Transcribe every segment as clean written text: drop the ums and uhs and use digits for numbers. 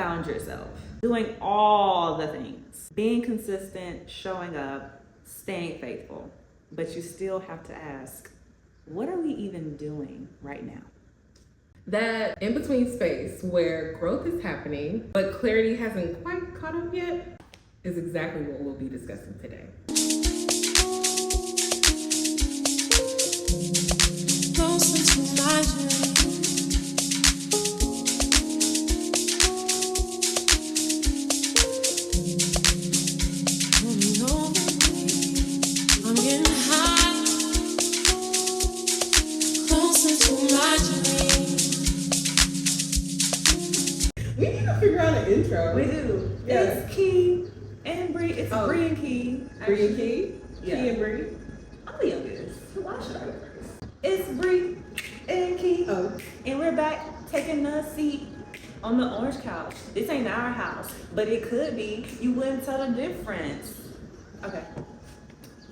found yourself doing all the things, being consistent, showing up, staying faithful, but you still have to ask, what are we even doing right now? That in-between space where growth is happening, but clarity hasn't quite caught up yet, is exactly what we'll be discussing today. Closer to my dream. Moving over me. I'm getting high. Closer to my dream. We need to figure out an intro. We do. Yeah. It's Key and Bree. It's Bree and Key. Bree and Key? Yeah. Key and Bree? I'm the youngest. Why should I go first? It's Bree and Key. Oh. And we're back taking a seat on the orange couch. This ain't our house, but it could be. You wouldn't tell the difference. Okay.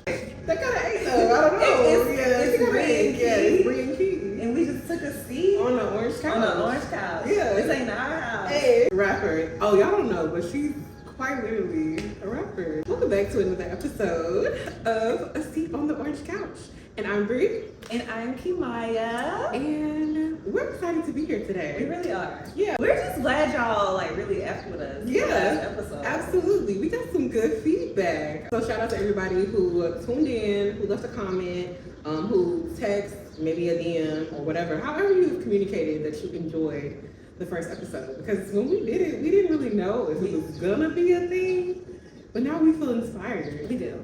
That kind of ain't though. I don't know. It's kinda Bree ain't. and Yeah, Key. it's Bree and Key. And we just took a seat On the orange couch. on the orange couch. Yeah. This ain't our house. Hey, rapper. Oh, y'all don't know, but she's quite literally a rapper. Welcome back to another episode of A Seat on the Orange Couch. And I'm Bree. And I'm Kimaya. And we're excited to be here We today. really are. Yeah. We're just glad y'all like really effed with us. Yeah, for this episode. absolutely. We got some good feedback. So shout out to everybody who tuned in, who left a comment, who text, maybe a DM or whatever. However you've communicated that you enjoyed the first episode. Because when we did it, we didn't really know if it was gonna be a thing. But now we feel inspired We do.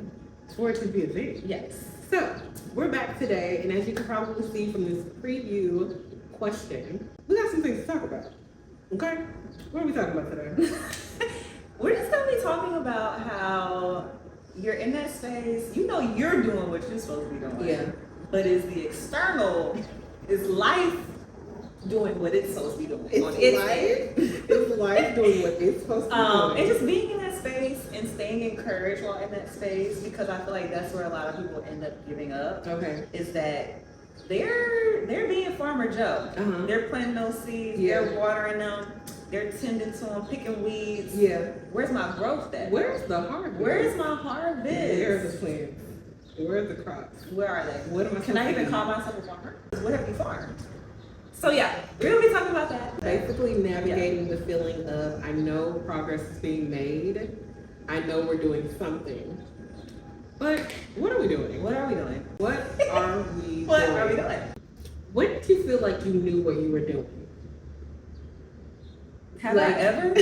for it to be a thing. Yes. So we're back today, and as you can probably see from this preview question, we got some things to talk about. Okay? What are we talking about today? We're just gonna be talking about how you're in that space. You know you're doing what you're supposed to be doing. Yeah. But is the external, is life doing what it's supposed to be doing? It's on its life. end? It's life doing what it's supposed to And do. just being in that space and staying encouraged while in that space, because I feel like that's where a lot of people end up giving up. Okay. Is that they're being Farmer Joe. Uh-huh. They're planting those seeds. Yeah. They're watering them. They're tending to them, picking weeds. Yeah. Where's my growth at? Where's the harvest? Where's my harvest? Where are the plants? Where are the crops? Where are they? What am I Can I even call myself a farmer? What have you farmed? So yeah, we're gonna be talking about that. Basically navigating the feeling of, I know progress is being made. I know we're doing something. But what are we doing? What are we doing? What are we What doing? are we doing? When did you feel like you knew what you were doing? Have Like- I ever?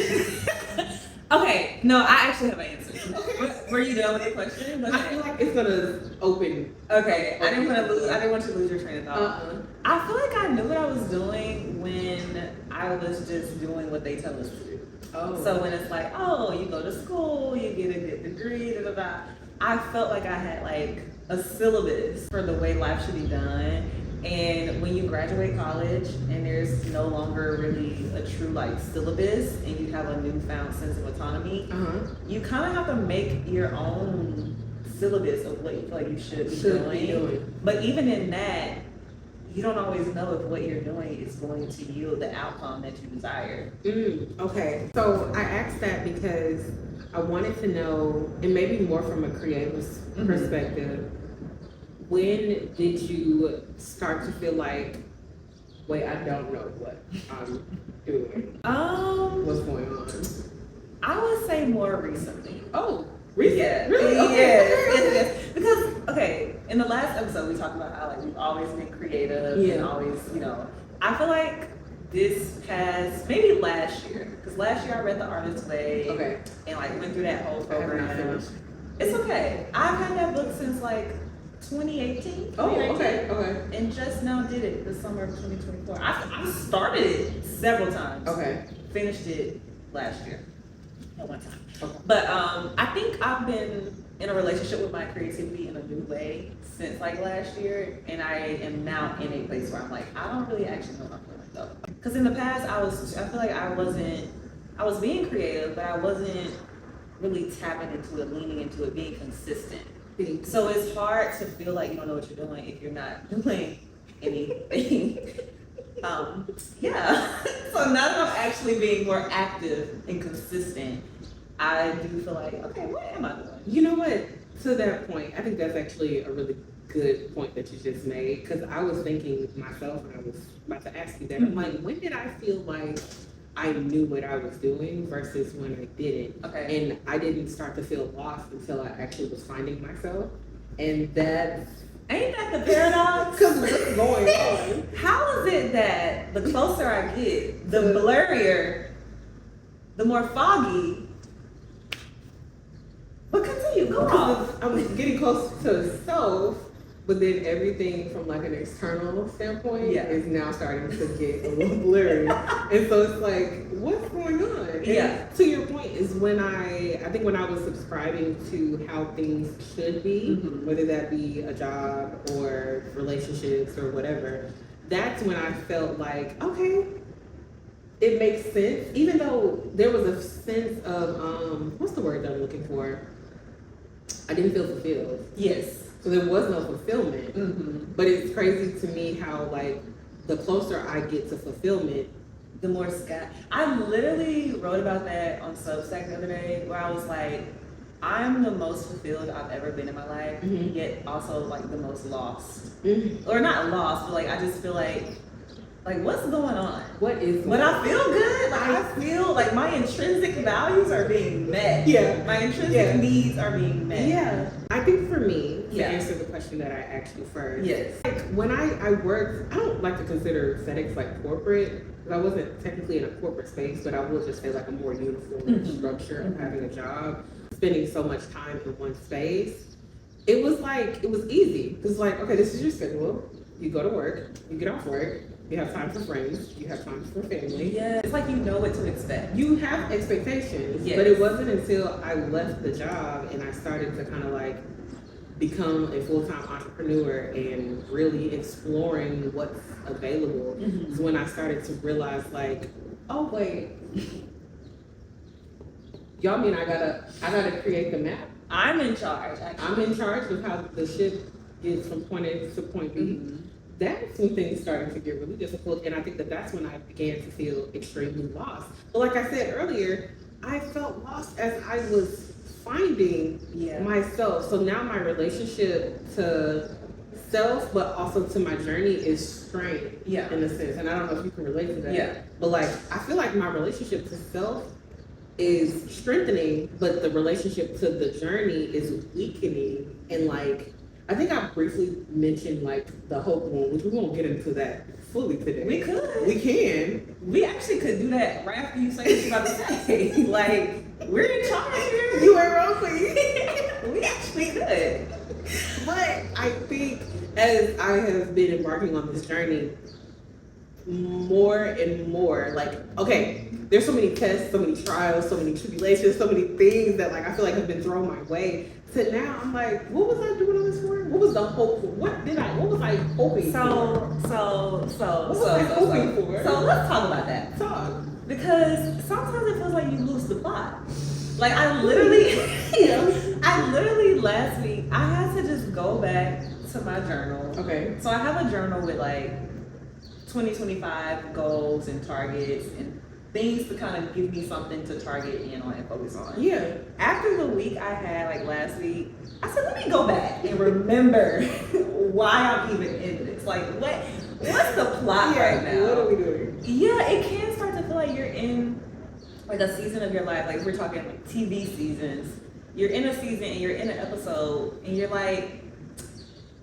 Okay, no, I actually have an answer. Were you done with your question? I feel like it's gonna open. Okay, I didn't want to lose. I didn't want you to lose your train of thought. Uh-uh. I feel like I knew what I was doing when I was just doing what they tell us to do. Oh. So when it's like, oh, you go to school, you get a good degree, da da da. I felt like I had like a syllabus for the way life should be done. And when you graduate college and there's no longer really a true like syllabus and you have a newfound sense of autonomy, you kind of have to make your own syllabus of what you feel like you should be doing. But even in that, you don't always know if what you're doing is going to yield the outcome that you desire. Okay. So I asked that because I wanted to know, and maybe more from a creative perspective, when did you start to feel like, wait, I don't know what I'm doing? What's going on? I would say more recently. Oh, recent? Yeah. Really? Okay. Yes. Because, okay, in the last episode, we talked about how like we've always been creative and always, you know, I feel like this past, maybe last year, because last year I read The Artist's Way and like went through that whole program. I have not finished. It's okay. I've had that book since like 2018. Oh, 2019, okay. And just now did it the summer of 2024. I started it several times. Okay. Finished it last year. At one time. Okay. But I think I've been in a relationship with my creativity in a new way since like last year, and I am now in a place where I'm like, I don't really actually know what I'm doing though. Because in the past, I feel like I was being creative, but I wasn't really tapping into it, leaning into it, being consistent. So it's hard to feel like you don't know what you're doing if you're not doing anything. Yeah. So now that I'm actually being more active and consistent, I do feel like, okay, what am I doing? You know what? To that point, I think that's actually a really good point that you just made, because I was thinking myself when I was about to ask you that. I'm like, when did I feel like I knew what I was doing versus when I didn't? Okay. And I didn't start to feel lost until I actually was finding myself. And that's Ain't that the paradox? because what's going on? How is it that the closer I get, the blurrier, the more foggy? But continue, go on. I'm getting close to self, but then everything from like an external standpoint Yeah. is now starting to get a little blurry. And so it's like, what's going on? And Yeah. to your point is when I think when I was subscribing to how things should be, Mhm. whether that be a job or relationships or whatever, that's when I felt like, okay, it makes sense. Even though there was a sense of, what's the word that I'm looking for? I didn't feel fulfilled. Yes. So there was no fulfillment. Mm-hmm. But it's crazy to me how like the closer I get to fulfillment, The more sky. I literally wrote about that on Substack the other day, where I was like, I'm the most fulfilled I've ever been in my life, Mhm. yet also like the most lost. mm, Or not lost, but like I just feel like what's going on? what is When I feel good, like I feel like my intrinsic values are being met. Yeah. My intrinsic Yeah. needs are being met. Yeah. I think for me, to Yeah. answer the question that I asked you first, Yes. like when I worked, I don't like to consider FedEx like corporate, because I wasn't technically in a corporate space, but I will just say like a more uniform Mhm. structure of Mhm. having a job, spending so much time in one space. It was like, it was easy. Because like, okay, this is your schedule. You go to work, you get off work, you have time for friends, you have time for family. Yeah. It's like you know what to expect. You have expectations, Yes. but it wasn't until I left the job and I started to kind of like become a full-time entrepreneur and really exploring what's available Mhm. is when I started to realize like, oh wait, y'all mean I gotta create the map? I'm in charge, actually. I'm in charge of how the ship gets from point A to point B. Mhm. That's when things started to get really difficult, and I think that that's when I began to feel extremely lost. But like I said earlier, I felt lost as I was finding Yeah. myself. So now my relationship to self, but also to my journey is strained Yeah. in a sense. And I don't know if you can relate to that. Yeah. But like, I feel like my relationship to self is strengthening, but the relationship to the journey is weakening. And like, I think I briefly mentioned like the hope one, which we won't get into that fully today. We could. We can. We actually could do that right after you say what you're about to say. Like, we're in charge here. You ain't wrong, please. We actually could. But I think as I have been embarking on this journey, more and more, like, okay, there's so many tests, so many trials, so many tribulations, so many things that like I feel like have been thrown my way. To now, I'm like, what was I doing all this for? What was the hope for? What was I hoping for? What was I hoping for? So let's talk about that. Talk. Because sometimes it feels like you lose the plot. Like I literally, last week, I had to just go back to my journal. Okay. So I have a journal with like 2025 goals and targets and things to kind of give me something to target in on and focus on. Yeah. After the week I had, like last week, I said, let me go back and remember why I'm even in this. Like, what's the plot right now? What are we doing? Yeah, it can start to feel like you're in like a season of your life. Like, if we're talking like TV seasons, you're in a season and you're in an episode and you're like,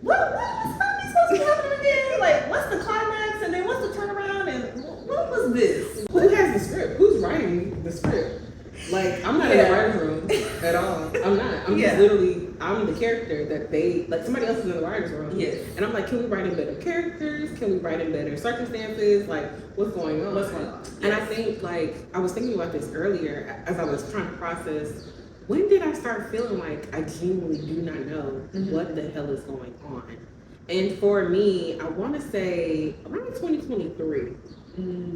what's supposed to be happening again? Like, what's the climax and then what's the turnaround and what was this? Who has the script? Who's writing the script? Like, I'm not in the writer's room at all. I'm not. I'm just literally, I'm the character that they, like somebody else is in the writer's room. Yes. And I'm like, can we write in better characters? Can we write in better circumstances? Like, what's going on? What's going on? And I think, like, I was thinking about this earlier as I was trying to process, when did I start feeling like I genuinely do not know what the hell is going on? And for me, I want to say around 2023.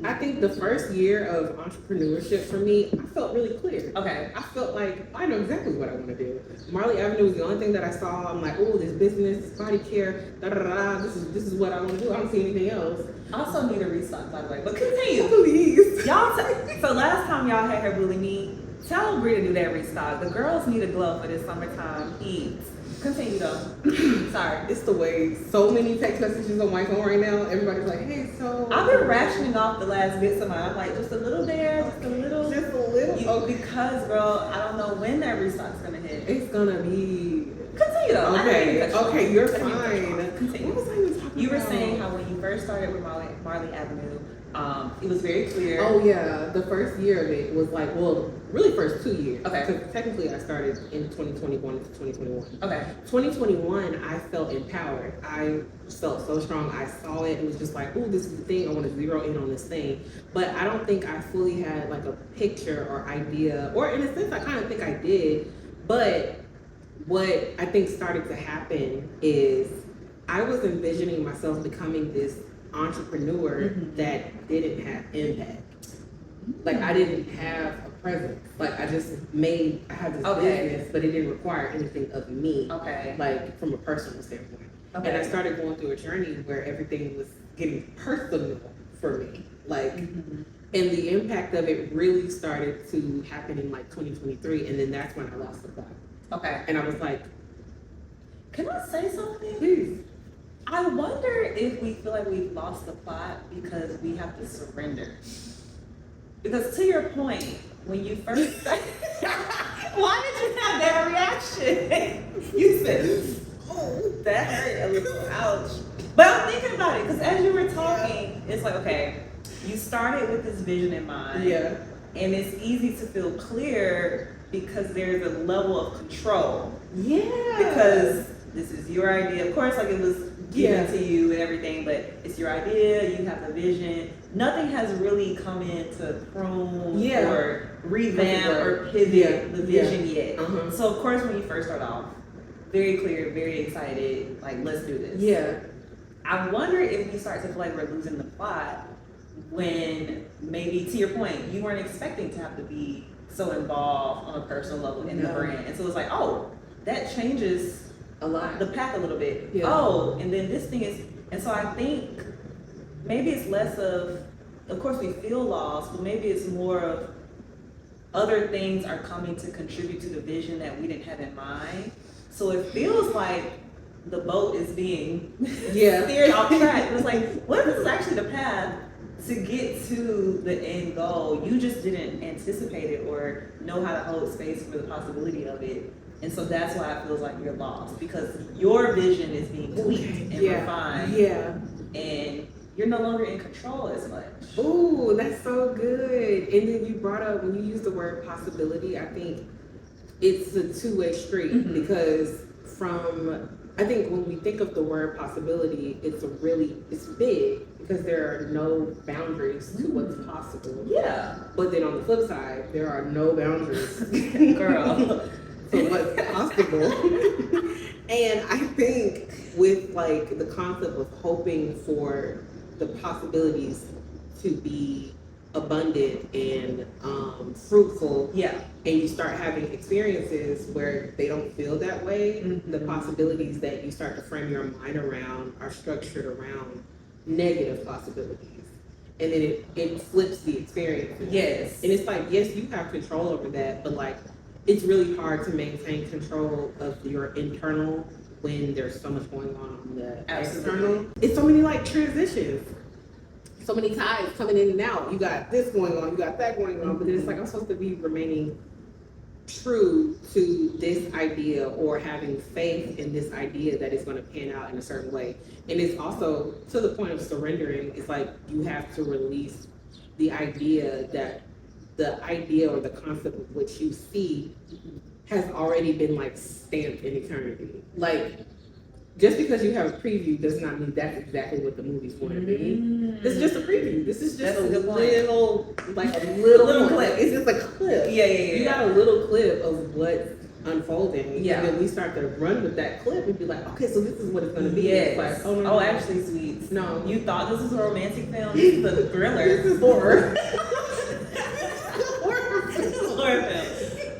I think the first year of entrepreneurship for me, I felt really clear. Okay. I felt like I know exactly what I want to do. Marley Avenue was the only thing that I saw. I'm like, oh, this business, this body care, da da da. This is what I want to do. I don't see anything else. I also need a restock, by the way. But continue. Please. Y'all, so last time y'all had her bully me, tell Brie to do that restock. The girls need a glow for this summertime heat. Continue though. Sorry. It's the way so many text messages on my phone right now. Everybody's like, hey, so. I've been rationing off the last bits of mine. I'm like, just a little there, just a little. Just a little. Okay. Because, girl, I don't know when that restock's gonna hit. It's gonna be. Continue though. Okay, you're fine. Continue. What was I even talking about? You were saying how when you first started with Marley Avenue, it was very clear. Oh yeah, the first year of it was like, well, really first 2 years. Okay. Because technically I started in 2021 to 2021. Okay. 2021, I felt empowered. I felt so strong. I saw it. It was just like, oh, this is the thing. I want to zero in on this thing. But I don't think I fully had like a picture or idea, or in a sense, I kind of think I did. But what I think started to happen is I was envisioning myself becoming this entrepreneur that didn't have impact. Like I didn't have a presence. Like I just I had this business, but it didn't require anything of me. Okay. Like from a personal standpoint. Okay. And I started going through a journey where everything was getting personal for me. Like and the impact of it really started to happen in like 2023, and then that's when I lost the plot. Okay. And I was like, can I say something? please. I wonder if we feel like we've lost the plot because we have to surrender. Because to your point, when you first started, why did you have that reaction? You said, oh, that hurt a little, ouch. But I'm thinking about it, because as you were talking, it's like, okay, you started with this vision in mind. Yeah. And it's easy to feel clear because there's a level of control. Yeah. Because this is your idea. Of course, like it was given to you and everything, but it's your idea, you have the vision. Nothing has really come in to prune or revamp or pivot the vision yet. So of course, when you first start off, very clear, very excited, like let's do this. Yeah. I wonder if we start to feel like we're losing the plot when maybe, to your point, you weren't expecting to have to be so involved on a personal level in the brand. And so it's like, oh, that changes a lot. The path a little bit. Yeah. Oh, and then this thing is, and so I think maybe it's less of course we feel lost, but maybe it's more of other things are coming to contribute to the vision that we didn't have in mind. So it feels like the boat is being steered off track. It's like, what if this is actually the path to get to the end goal? You just didn't anticipate it or know how to hold space for the possibility of it. And so that's why it feels like you're lost, because your vision is being tweaked and refined. Yeah. And you're no longer in control as much. Ooh, that's so good. And then you brought up, when you use the word possibility, I think it's a two-way street because I think when we think of the word possibility, it's big because there are no boundaries to what's possible. Yeah. But then on the flip side, there are no boundaries. Girl. So what's possible. And I think with like the concept of hoping for the possibilities to be abundant and fruitful, and you start having experiences where they don't feel that way, the possibilities that you start to frame your mind around are structured around negative possibilities. And then it flips the experience. Yes. And it's like, yes, you have control over that, but like it's really hard to maintain control of your internal when there's so much going on the external. It's so many like transitions, so many tides coming in and out. You got this going on, you got that going on, but then it's like I'm supposed to be remaining true to this idea or having faith in this idea that it's going to pan out in a certain way. And it's also to the point of surrendering. It's like you have to release the idea that the idea or the concept of what you see has already been like stamped in eternity. Like just because you have a preview does not mean that's exactly what the movie's going to be. This is just a preview. This is just a little clip. It's just a clip. Yeah. You got a little clip of what unfolding. Yeah. And then we start to run with that clip and be like, okay, so this is what it's going to be. Yes. It's like, oh, no, Oh, no. actually, sweets. No. You thought this was a romantic film? This is a thriller. This is horror. Horror film.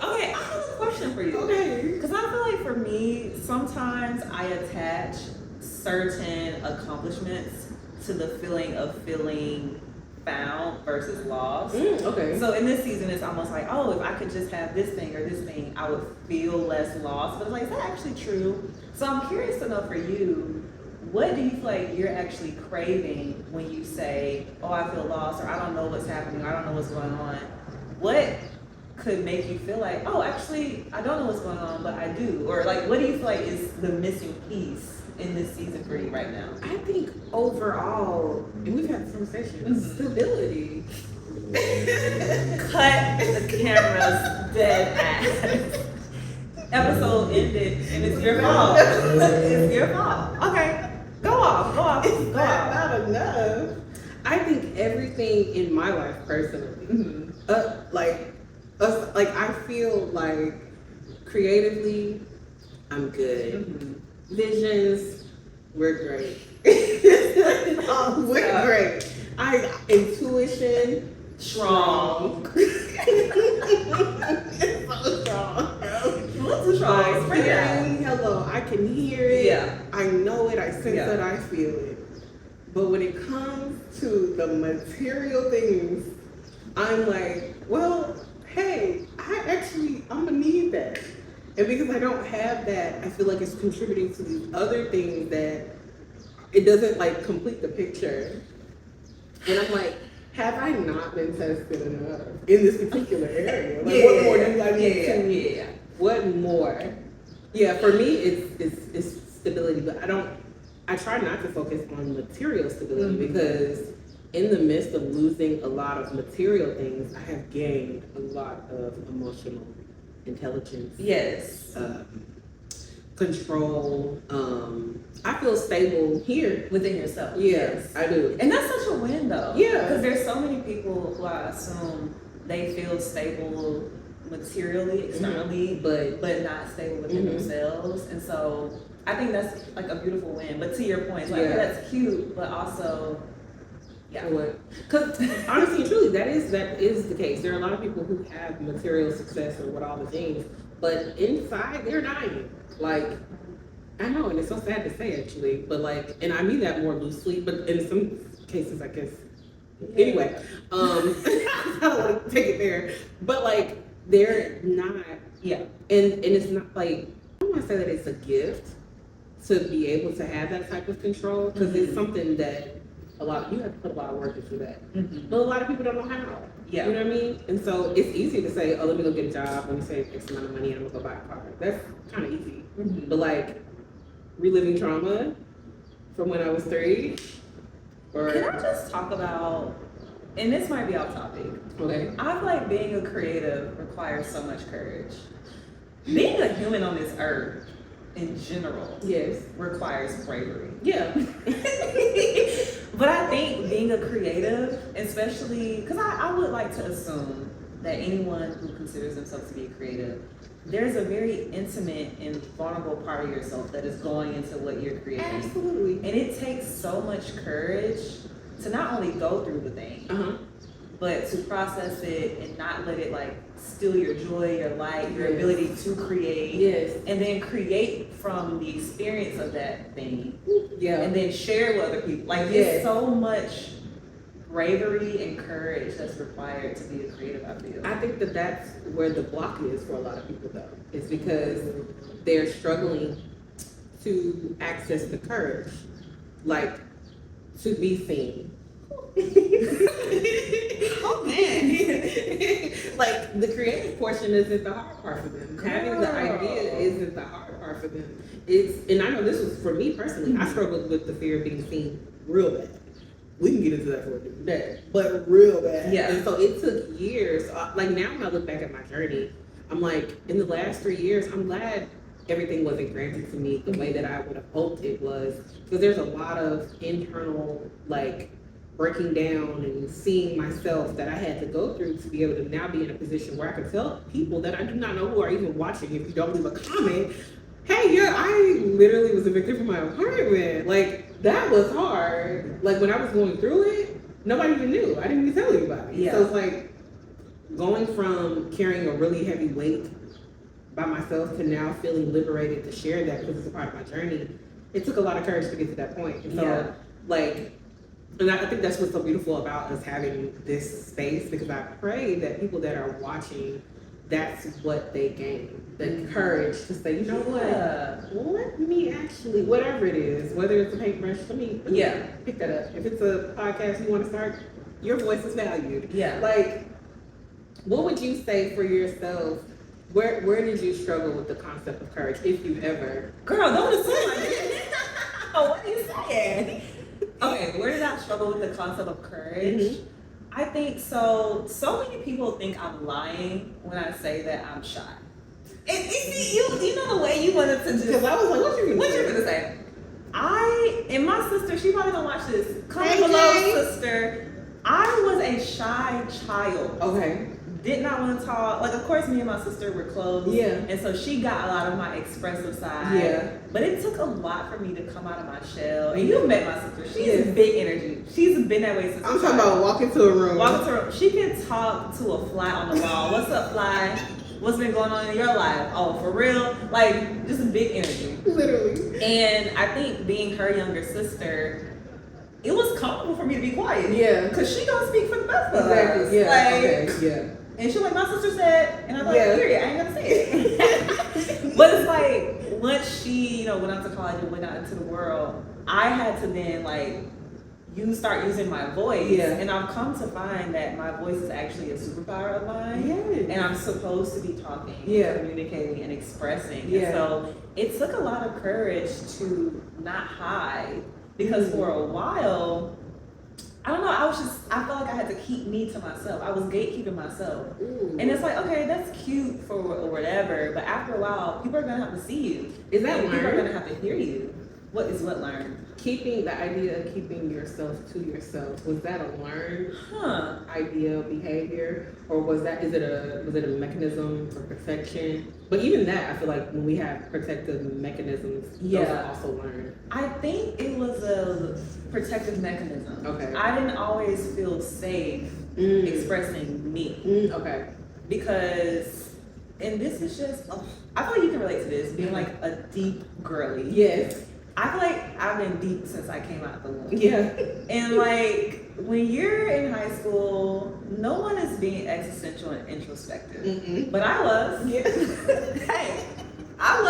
Okay, I have a question for you. Okay. Because I feel like for me, sometimes I attach certain accomplishments to the feeling of feeling found versus lost. Okay. So in this season, it's almost like, oh, if I could just have this thing or this thing, I would feel less lost. But it's like, is that actually true? So I'm curious to know for you, what do you feel like you're actually craving when you say, oh, I feel lost, or I don't know what's happening, or I don't know what's going on? What could make you feel like, oh, actually, I don't know what's going on, but I do? Or like, what do you feel like is the missing piece in this season for you right now? I think overall, and we've had this conversation, stability. Cut the cameras dead ass. Episode ended and it's your fault. It's your fault. Okay. Go off. Not enough. I think everything in my life personally, like I feel like creatively, I'm good. Visions, we're great. We're great. Intuition, strong. So strong. What's strong? Spread it out. Hello, I can hear it. Yeah. I know it. I sense Yeah. it. I feel it. But when it comes to the material things, I'm like, well, hey, I'm gonna need that. And because I don't have that, I feel like it's contributing to these other things that it doesn't like complete the picture. And I'm like, have I not been tested enough in this particular area? Like, what more do I need to? What more? Yeah, for me, it's stability, but I try not to focus on material stability because in the midst of losing a lot of material things, I have gained a lot of emotional intelligence. Yes. Control. I feel stable here. Within yourself. Yes, I do. And that's such a win though. Yeah. Because there's so many people who I assume they feel stable materially, externally, but not stable within themselves. And so I think that's like a beautiful win. But to your point, it's like, yeah, that's cute, but also, yeah. Because honestly and truly, that is the case. There are a lot of people who have material success or what all the things, but inside they're dying. Like, I know, and it's so sad to say actually, but like, and I mean that more loosely, but in some cases, I guess. Anyway, I don't want to take it there, but like, they're not. Yeah. And it's not like, I don't want to say that it's a gift to be able to have that type of control, because it's something that you have to put a lot of work into that. But a lot of people don't know how. Yeah. You know what I mean? And so it's easy to say, oh, let me go get a job, let me save X amount of money, and I'm gonna go buy a car. That's kind of easy. But like, reliving trauma from when I was 3. Or Can I just talk about, and this might be off topic. Okay. I feel like being a creative requires so much courage. Being a human on this earth in general, yes, requires bravery. Yeah. But I think being a creative, especially because I would like to assume that anyone who considers themselves to be a creative, there's a very intimate and vulnerable part of yourself that is going into what you're creating. Absolutely. And it takes so much courage to not only go through the thing, but to process it and not let it like steal your joy, your light, your ability to create. Yes. And then create from the experience of that thing. Yeah. And then share with other people. Like, there's so much bravery and courage that's required to be a creative, I feel. I think that's where the block is for a lot of people, though. It's because they're struggling to access the courage, like to be seen. Oh man! Like, the creative portion isn't the hard part for them. Having the idea isn't the hard part for them. And I know this was for me personally. I struggled with the fear of being seen real bad. We can get into that for a different day, but real bad. Yeah. And so it took years. Like, now when I look back at my journey, I'm like, in the last 3 years, I'm glad everything wasn't granted to me the way that I would have hoped it was, because there's a lot of internal like breaking down and seeing myself that I had to go through to be able to now be in a position where I can tell people that I do not know who are even watching, if you don't leave a comment, hey, I literally was evicted from my apartment. Like, that was hard. Like, when I was going through it, nobody even knew. I didn't even tell anybody. Yeah. So it's like going from carrying a really heavy weight by myself to now feeling liberated to share that because it's a part of my journey. It took a lot of courage to get to that point. And so, like, and I think that's what's so beautiful about us having this space, because I pray that people that are watching, that's what they gain. The courage to say, you know what, let me actually, whatever it is, whether it's a paintbrush, let me pick that up. If it's a podcast you want to start, your voice is valued. Yeah. Like, what would you say for yourself? Where did you struggle with the concept of courage, if you've ever? Girl, don't assume like that. Oh, what are you saying? Okay, where did I struggle with the concept of courage? Mm-hmm. I think so many people think I'm lying when I say that I'm shy. And you know the way you wanted to just. Because I was like, what you gonna say? And my sister, she probably gonna watch this. Comment Hey, below, Jay. sister. I was a shy child. Okay. Did not want to talk. Like, of course, me and my sister were close. Yeah. And so she got a lot of my expressive side. Yeah. But it took a lot for me to come out of my shell. And you've met my sister. She's big energy. She's been that way since. I'm talking about walk into a room. Walk into a room. She can talk to a fly on the wall. What's up, fly? What's been going on in your life? Oh, for real? Like, just a big energy. Literally. And I think being her younger sister, it was comfortable for me to be quiet. Yeah. Because she don't speak for the best of us. Exactly. Yeah. Like, Okay. Yeah. and she like, my sister said, and I'm like, Yeah. period, I ain't gonna say it. But it's like, once she, went out to college and went out into the world, I had to then start using my voice. Yeah. And I've come to find that my voice is actually a superpower of mine. Yes. And I'm supposed to be talking, Yeah. communicating, and expressing. Yeah. And so it took a lot of courage to not hide, because for a while, I don't know, I felt like I had to keep me to myself. I was gatekeeping myself. Ooh. And it's like, okay, that's cute for whatever, but after a while, people are gonna have to see you. Is that and people are learned? gonna have to hear you. What learned? Keeping the idea of keeping yourself to yourself, was that a learned idea, behavior, or was it a mechanism for protection? But even that, I feel like when we have protective mechanisms, those are also learned. I think it was a protective mechanism. Okay. I didn't always feel safe expressing me. Okay. Because, and this is just, I feel like you can relate to this, being like a deep girly. Yes. I feel like I've been deep since I came out the womb. Yeah. And like, when you're in high school, no one is being existential and introspective. Mm-mm. But I was. Yeah. Hey, I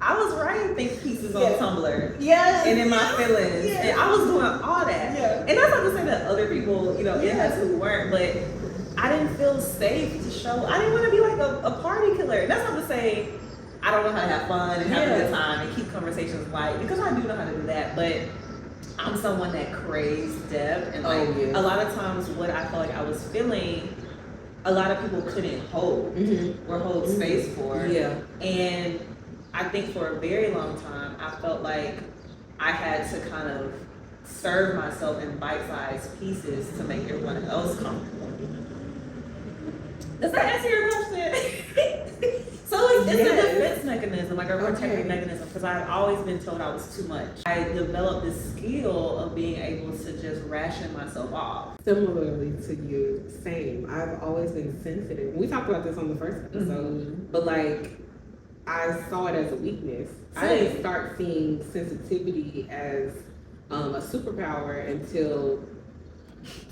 was writing think pieces on Tumblr. Yes. And in my feelings. Yes. And I was doing all that. Yeah. And that's not to say that other people, in high school weren't, but I didn't feel safe to show. I didn't want to be like a party killer. And that's not to say I don't know how to have fun and have a good time and keep conversations light, because I do know how to do that, but I'm someone that craves depth, and a lot of times what I felt like I was feeling, a lot of people couldn't hold or hold space for. Yeah. And I think for a very long time I felt like I had to kind of serve myself in bite-sized pieces to make everyone else comfortable. Does that answer your question? So it's a defense mechanism, like a protective mechanism, because I've always been told I was too much. I developed this skill of being able to just ration myself off. Similarly to you, same. I've always been sensitive. We talked about this on the first episode, but like, I saw it as a weakness. I didn't start seeing sensitivity as a superpower until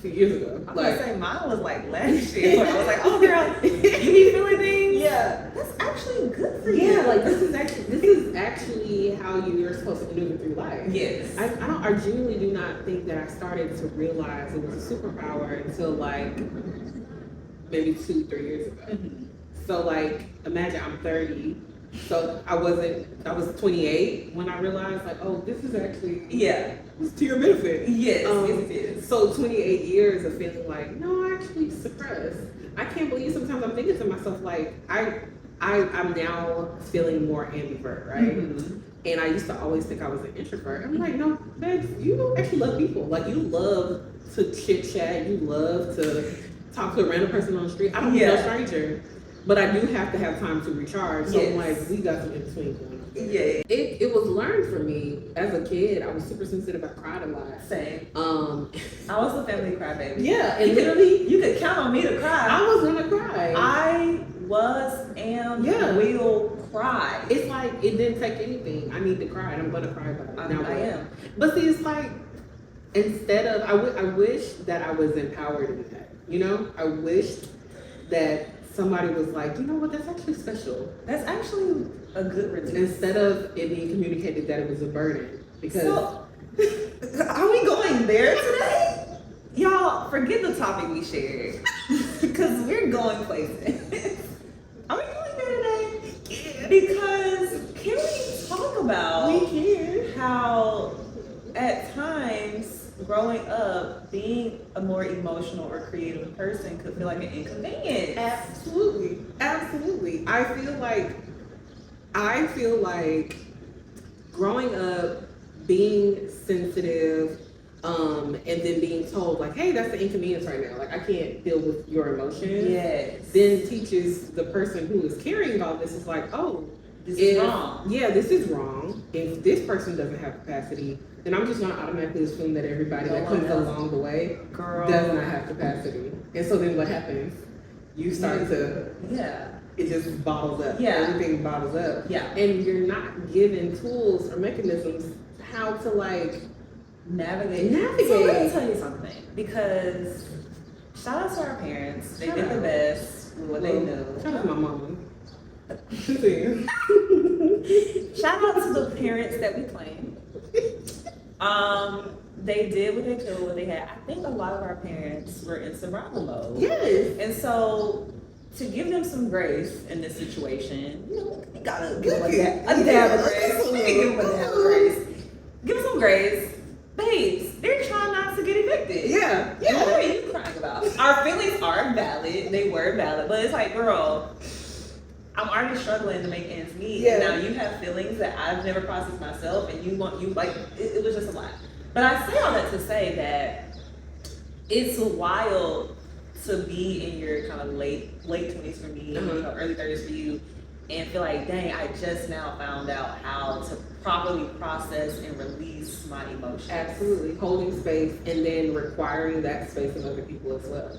2 years ago. I'm gonna say mine was like last year. I was like, oh girl, you be feeling things? Yeah. That's actually good for you. Yeah, like this is actually how you're supposed to maneuver through life. Yes. I genuinely do not think that I started to realize it was a superpower until like maybe 2-3 years ago. So like, imagine I'm 30. So I was 28 when I realized like, oh, this is actually it's to your benefit. Yes, yes it is. So 28 years of feeling like, no, I actually suppressed. I can't believe sometimes I'm thinking to myself like, I'm now feeling more ambivert, right? And I used to always think I was an introvert. I'm like, no, babe, you actually love people. Like, you love to chit chat. You love to talk to a random person on the street. I don't need Yeah. no stranger, but I do have to have time to recharge. So Yes. like we got some in between going on. Yeah. It was learned for me as a kid. I was super sensitive. I cried a lot. Same. Um, I was a family crybaby. yeah, and You literally, you could count on me to cry. I was gonna cry. I am, Yeah. will cry. It's like it didn't take anything. I need to cry, and I'm gonna cry about it. I Now what? am. But see, it's like instead of I wish that I was empowered in that. You know, I wished that somebody was like, you know what, that's actually special. That's actually a good release. Instead of it being communicated that it was a burden. Because So, are we going there today? Y'all, forget the topic we shared. Because we're going places. Are we going there today? yeah. Because can we talk about We can. how at times growing up, being a more emotional or creative person could feel like an inconvenience? Absolutely. Absolutely. I feel like growing up being sensitive, and then being told like, hey, that's an inconvenience right now. Like I can't deal with your emotions. Yes. Then teaches the person who is carrying all this is like, oh, This is wrong. Yeah, this is wrong. If this person doesn't have capacity, then I'm just gonna automatically assume that everybody No that one comes else. along the way Girl. does not have capacity. And so then what happens? You start to, Yeah. it just bottles up. Yeah. Everything bottles up. Yeah. And you're not given tools or mechanisms how to like Navigate. Navigate. So let me tell you something. Because shout out to our parents. They Shout did the out. best with what they knew. Shout out to my mama. Shout out to the parents that we claim. They did what they could, what they had. I think a lot of our parents were in survival mode. Yes. And so to give them some grace in this situation, you know, we gotta give them a dab of grace. We can give them a dab of grace. Give them some grace. Babes, they're trying not to get evicted. Yeah. Yeah, what are you crying about? Our feelings are valid. They were valid. But it's like, girl, I'm already struggling to make ends meet. Yeah. And now you have feelings that I've never processed myself, and you like, it was just a lot. But I say all that to say that it's wild to be in your kind of late 20s for me, Uh-huh. you know, early 30s for you, and feel like, dang, I just now found out how to properly process and release my emotions. Absolutely. Holding space and then requiring that space in other people as well.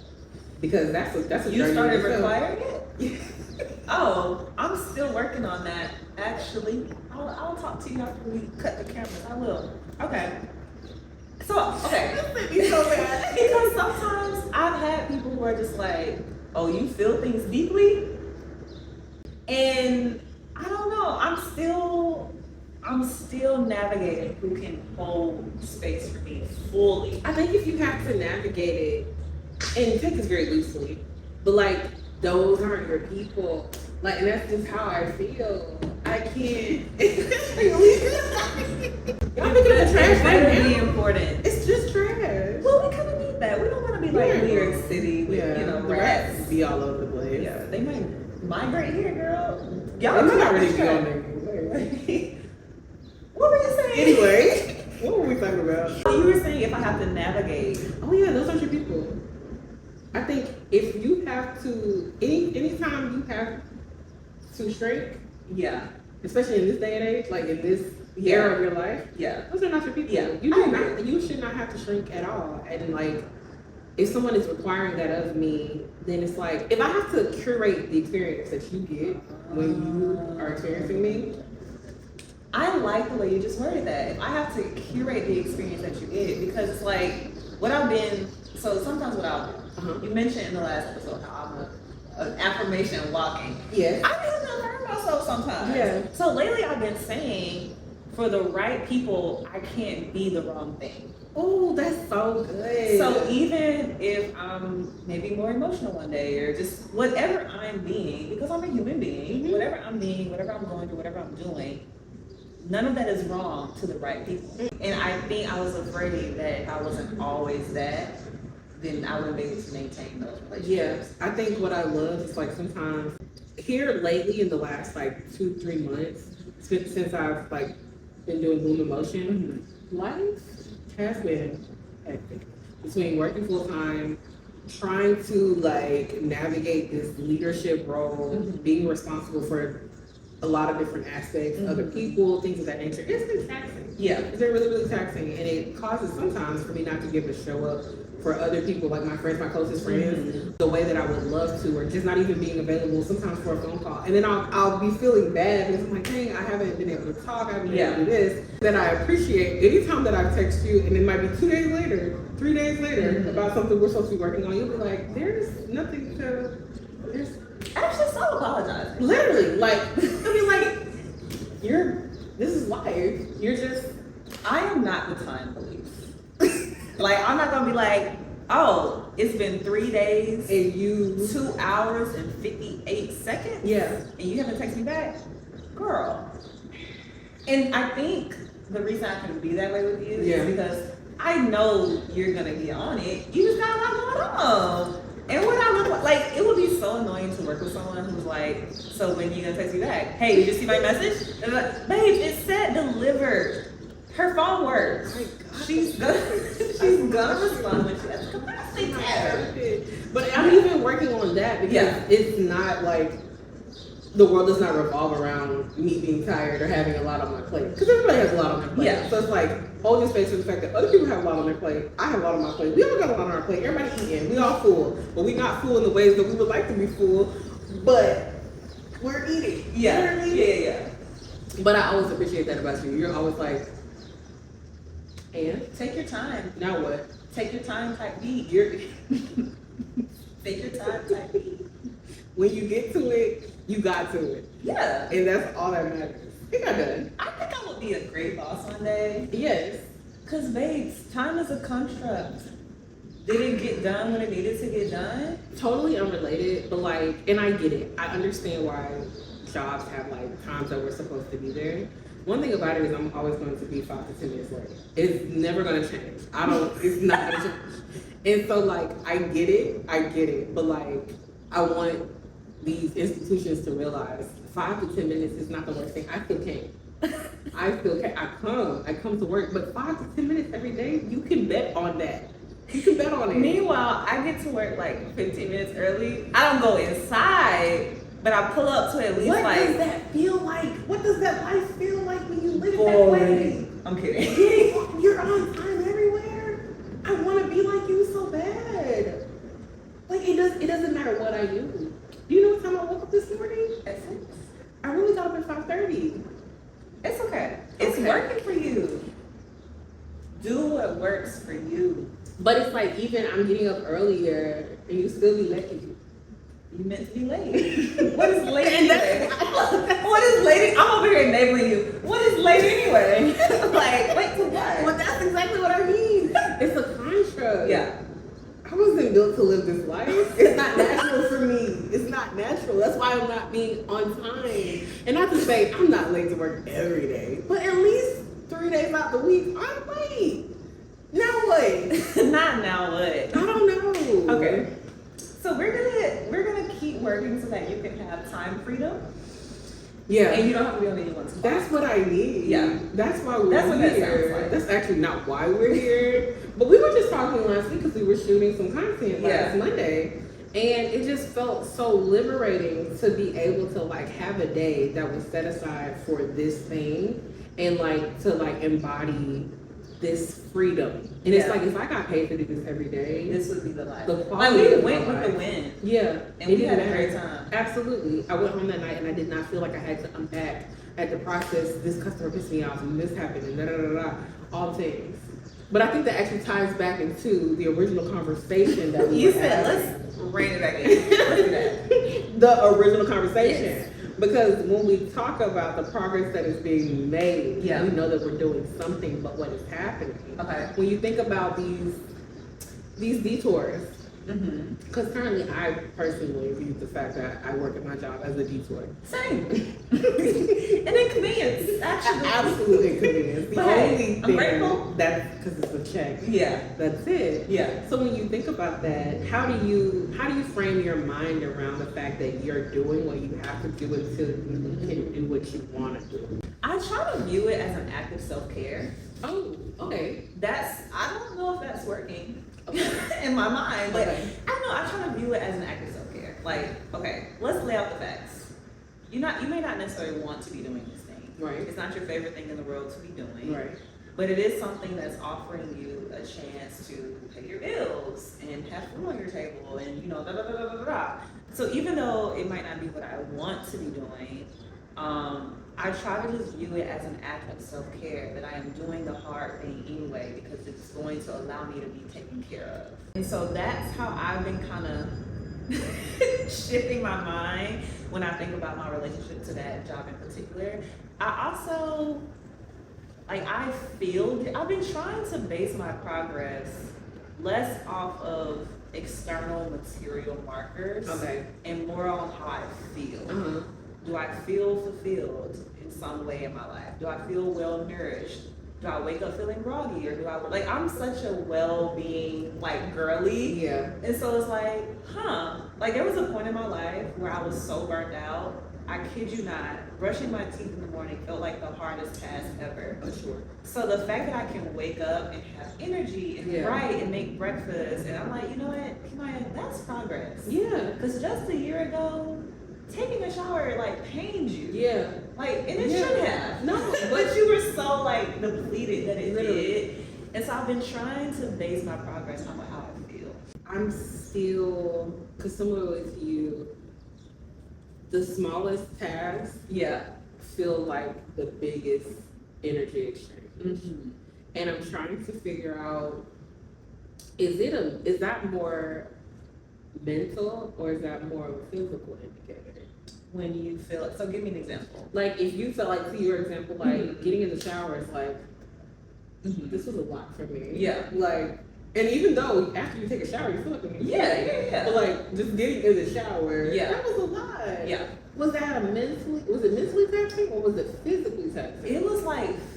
Because that's a You journey started in itself. requiring it? Oh, I'm still working on that, actually. I'll talk to you after we cut the cameras. I will. Okay. So, okay. so bad. Because sometimes I've had people who are just like, oh, you feel things deeply? And I don't know, I'm still navigating who can hold space for me fully. I think if you have to navigate it, and take this very loosely, but like those aren't your people. Like, and that's just how I feel. I can't. Y'all picking up the trash right That would be now. important. It's just trash. Well, we kind of need that. We don't want to be like Yeah. New York City with, you know, the rats. rats be all over the place. Yeah, they might migrate here, girl. They Y'all might do already this be on track. there. What were you saying? Anyway, what were we talking about? You were saying if I have to navigate. Oh yeah, those are your people. I think if you have to, anytime you have to shrink, Yeah, especially in this day and age, like in this Yeah. era of your life, yeah. those are not your people. Yeah, You I do agree. not. You should not have to shrink at all. And like, if someone is requiring that of me, then it's like if I have to curate the experience that you get when you are experiencing me. I like the way you just worded that. If I have to curate the experience that you get, because it's like what I've been. So sometimes what I'll do. Uh-huh. You mentioned in the last episode how I'm an affirmation walking. Yes. I have to affirm myself sometimes. Yeah. So lately I've been saying, for the right people, I can't be the wrong thing. Oh, that's so good. So even if I'm maybe more emotional one day, or just whatever I'm being, because I'm a human being, Mhm. whatever I'm being, whatever I'm going through, whatever I'm doing, none of that is wrong to the right people. And I think I was afraid that if I wasn't always that, then I wouldn't be able to maintain those relationships. Yeah, I think what I love is like sometimes here lately in the last like 2-3 months since I've like been doing Bloom Emotion, life has been hectic. between working full time, trying to like navigate this leadership role, being responsible for a lot of different aspects, other people, things of that nature. It's been taxing. Yeah. It's been really, really taxing, and it causes sometimes for me not to be able to show up for other people, like my friends, my closest friends, the way that I would love to, or just not even being available sometimes for a phone call. And then I'll be feeling bad because I'm like, dang, I haven't been able to talk, I haven't been able to do this. Then I appreciate anytime that I text you, and it might be 2 days later, 3 days later, about something we're supposed to be working on, you'll be like, there's nothing to, there's Actually, so apologize. literally, like, I mean, like, this is life. You're just, I am not the time police. Like, I'm not gonna be like, oh, it's been 3 days, and you, 2 hours and 58 seconds, yeah. and you haven't texted me back, girl. And I think the reason I can be that way with you Yeah. is because I know you're gonna get on it. You just got a lot going on. And what I look like, it would be so annoying to work with someone who's like, so when you gonna text me back? Hey, did you see my message? And I'm like, babe, it said delivered. Her phone works. Oh my God. She's gonna respond when she has capacity to her. But I'm even working on that because it's not like the world does not revolve around me being tired or having a lot on my plate. Because everybody has a lot on their plate. Yeah. So it's like holding space for the fact that other people have a lot on their plate. I have a lot on my plate. We all got a lot on our plate. Everybody eating. We all full. But we not full in the ways that we would like to be full. But we're eating. Yeah. You know what I mean? Yeah. But I always appreciate that about you. You're always like, and Take your time. now what? Take your time, type beat. You're Take your time, type beat. when you get to it, you got to it. Yeah. And that's all that matters. It got done. I think I would be a great boss one day. Yes. Cause babes, time is a construct. Did it get done when it needed to get done? Totally unrelated, but like, and I get it. I understand why jobs have like times that we're supposed to be there. One thing about it is I'm always going to be 5 to 10 minutes late. It's never going to change. It's not going to change. And so like, I get it. But like, I want these institutions to realize 5 to 10 minutes is not the worst thing. I still can't. I come to work, but 5 to 10 minutes every day, you can bet on that. You can bet on it. Meanwhile, I get to work like 15 minutes early. I don't go inside, but I pull up to at least What like. does that feel like? What does that life feel like when you live that way? I'm kidding. You're on time everywhere. I want to be like you so bad. Like it doesn't matter what I do. Do you know what time I woke up this morning? At 6. I really got up at 5:30. It's okay. It's Okay. working for you. Do what works for you. But it's like even I'm getting up earlier and you still be late. You meant to be late. What is late And anyway? What is late? I'm over here enabling you. What is late anyway? Like, wait to what? Well, that's exactly what I mean. It's a construct. Yeah. I wasn't built to live this life. It's not natural for me. It's not natural. That's why I'm not being on time. And not to say I'm not late to work every day, but at least 3 days out the week, I'm late. Now what? Not now what? I don't know. Okay. So we're gonna keep working so that you can have time freedom. Yeah. And you don't have to be on anyone's clock. That's what I need. Yeah. That's why we're That's what that here. sounds like. That's actually not why we're here. But we were just talking last week because we were shooting some content last Monday. And it just felt so liberating to be able to like have a day that was set aside for this thing and like to like embody this freedom. And it's like if I got paid to do this every day, This would be the life. The Like quality we of went my with the life. wind. yeah, And it we had a didn't great matter. time. Absolutely. I went home that night and I did not feel like I had to unpack at the process. This customer pissed me off and this happened and da da da da. All things. But I think that actually ties back into the original conversation that we You were said having. let's rein it back in. Let's do that. The original conversation. Yes. Because when we talk about the progress that is being made, Yeah. we know that we're doing something, but what is happening? Okay. When you think about these detours, Mm-hmm. because currently I personally view the fact that I work at my job as a detour. Same. An inconvenience, actually. Absolute inconvenience. The But hey, only I'm thing grateful. that's because it's a check. Yeah. That's it. Yeah. So when you think about that, how do you frame your mind around the fact that you're doing what you have to do until you can do what you want to do? I try to view it as an act of self-care. Oh, okay. I don't know if that's working. in my mind. But Okay. I don't know, I try to view it as an act of self-care. Like, okay, let's lay out the facts. You may not necessarily want to be doing this thing. Right. It's not your favorite thing in the world to be doing. Right. But it is something that's offering you a chance to pay your bills and have food on your table and, da da da da da da. So even though it might not be what I want to be doing, I try to just view it as an act of self-care, that I am doing the hard thing anyway because it's going to allow me to be taken care of. And so that's how I've been kind of shifting my mind when I think about my relationship to that job in particular. I also, I've been trying to base my progress less off of external material markers and more on how I feel. Do I feel fulfilled in some way in my life? Do I feel well nourished? Do I wake up feeling groggy, or do I I'm such a well-being girly? Yeah. And so it's there was a point in my life where I was so burnt out. I kid you not, brushing my teeth in the morning felt like the hardest task ever. For sure. So the fact that I can wake up and have energy and write and make breakfast, and I'm like, you know what, Kimaya, that's progress. Yeah. Because just a year ago, taking a shower pained you. Yeah. And it should have. No. But you were so depleted that it did. And so I've been trying to base my progress on how I feel. I'm still, because similar with you, the smallest tasks feel like the biggest energy exchange. And I'm trying to figure out, is that more mental or is that more of a physical indicator? When you feel it. So give me an example. If you felt to your example, getting in the shower is this was a lot for me. Yeah. And even though after you take a shower, you feel like Yeah. But just getting in the shower, that was a lot. Yeah. Was it mentally taxing or was it physically taxing? It was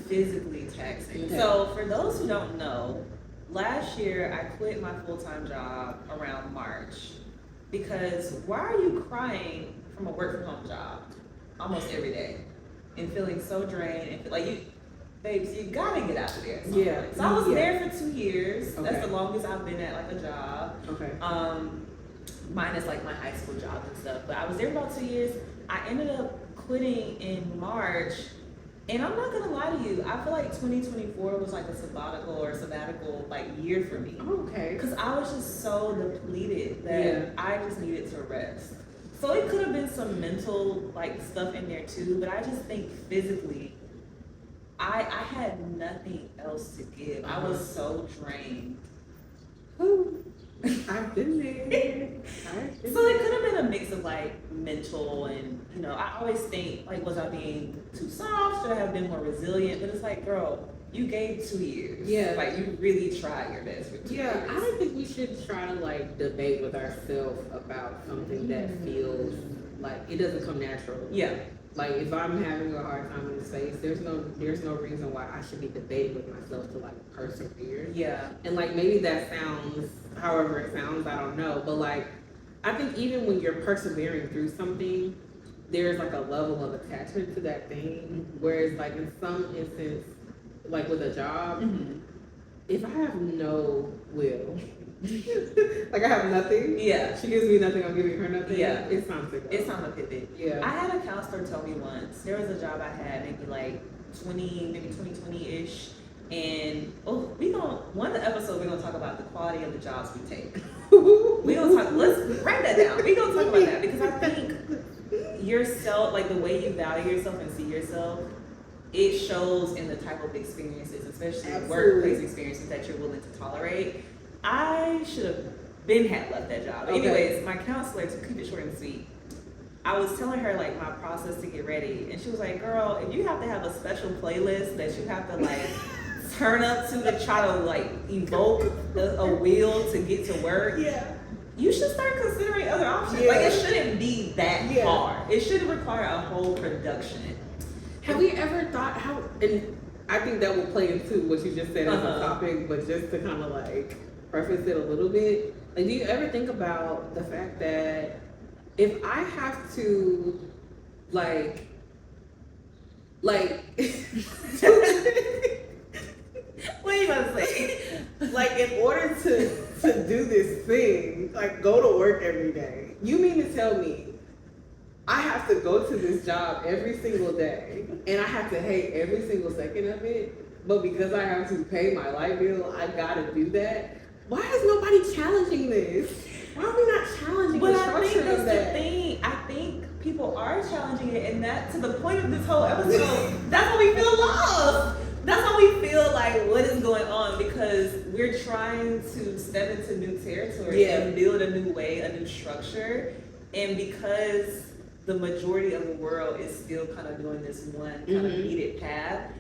physically taxing. Okay. So for those who don't know, last year I quit my full-time job around March because why are you crying from a work-from-home job almost every day and feeling so drained and feel babes, you gotta get out of there. So I was there for 2 years. Okay. That's the longest I've been at a job. Okay. Minus my high school jobs and stuff. But I was there about 2 years. I ended up quitting in March. And I'm not gonna lie to you, I feel 2024 was a sabbatical year for me. Okay. Because I was just so depleted that I just needed to rest. So it could have been some mental stuff in there too, but I just think physically, I had nothing else to give. I was so drained. I've been there. So it could have been a mix of mental and I always think was I being too soft? Should I have been more resilient? But it's girl, you gave 2 years. Yeah. You really tried your best for 2 years. I don't think we should try to debate with ourselves about something that feels it doesn't come natural. Yeah. If I'm having a hard time in the space, there's no reason why I should be debating with myself to persevere. Yeah. And maybe that sounds however it sounds, I don't know. But I think even when you're persevering through something, there's a level of attachment to that thing. Whereas in some instance, with a job, if I have no will, I have nothing. Yeah. She gives me nothing, I'm giving her nothing. Yeah. It's time to go. It's time to pivot. Yeah. I had a counselor tell me once, there was a job I had maybe 2020-ish. And one of the episodes we're gonna talk about the quality of the jobs we take. Let's write that down. We're gonna talk about that because I think yourself, the way you value yourself and see yourself, it shows in the type of experiences, especially workplace experiences that you're willing to tolerate. I should have had left that job. Okay. Anyways, my counselor, to keep it short and sweet, I was telling her my process to get ready, and she was like, "Girl, if you have to have a special playlist that you have to turn up to try to evoke a will to get to work, you should start considering other options. It shouldn't be that hard. It shouldn't require a whole production." Have we ever thought how? And I think that will play into what you just said as a topic, but just to kind of preface it a little bit. Do you ever think about the fact that if I have to What are you about to say? in order to to do this thing, like go to work every day. You mean to tell me I have to go to this job every single day and I have to hate every single second of it, but because I have to pay my light bill, I gotta do that? Why is nobody challenging this? Why are we not challenging But the I think structure that's of the that? thing. I think people are challenging it, and that to the point of this whole episode, that's why we feel lost. That's why we feel like what is going on, because we're trying to step into new territory and build a new way, a new structure, and because the majority of the world is still kind of doing this one kind of needed path,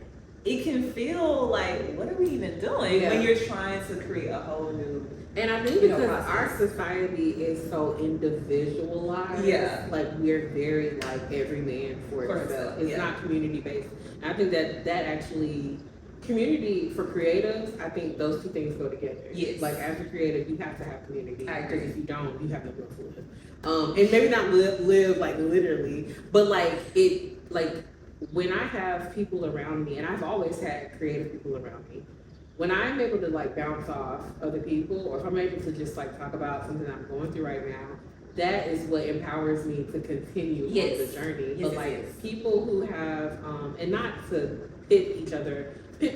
it can feel like, what are we even doing when you're trying to create a whole new. And I think because our society is so individualized, like we're very like every man for itself. It's not community based. And I think that actually, community for creatives, I think those two things go together. Yes. Like as a creative, you have to have community. I agree. Because if you don't, you have no room to live. And maybe not live like literally, but like it, like when I have people around me, and I've always had creative people around me, when I'm able to like bounce off other people, or if I'm able to just like talk about something I'm going through right now, that is what empowers me to continue on the journey. But like people who have, and not to pit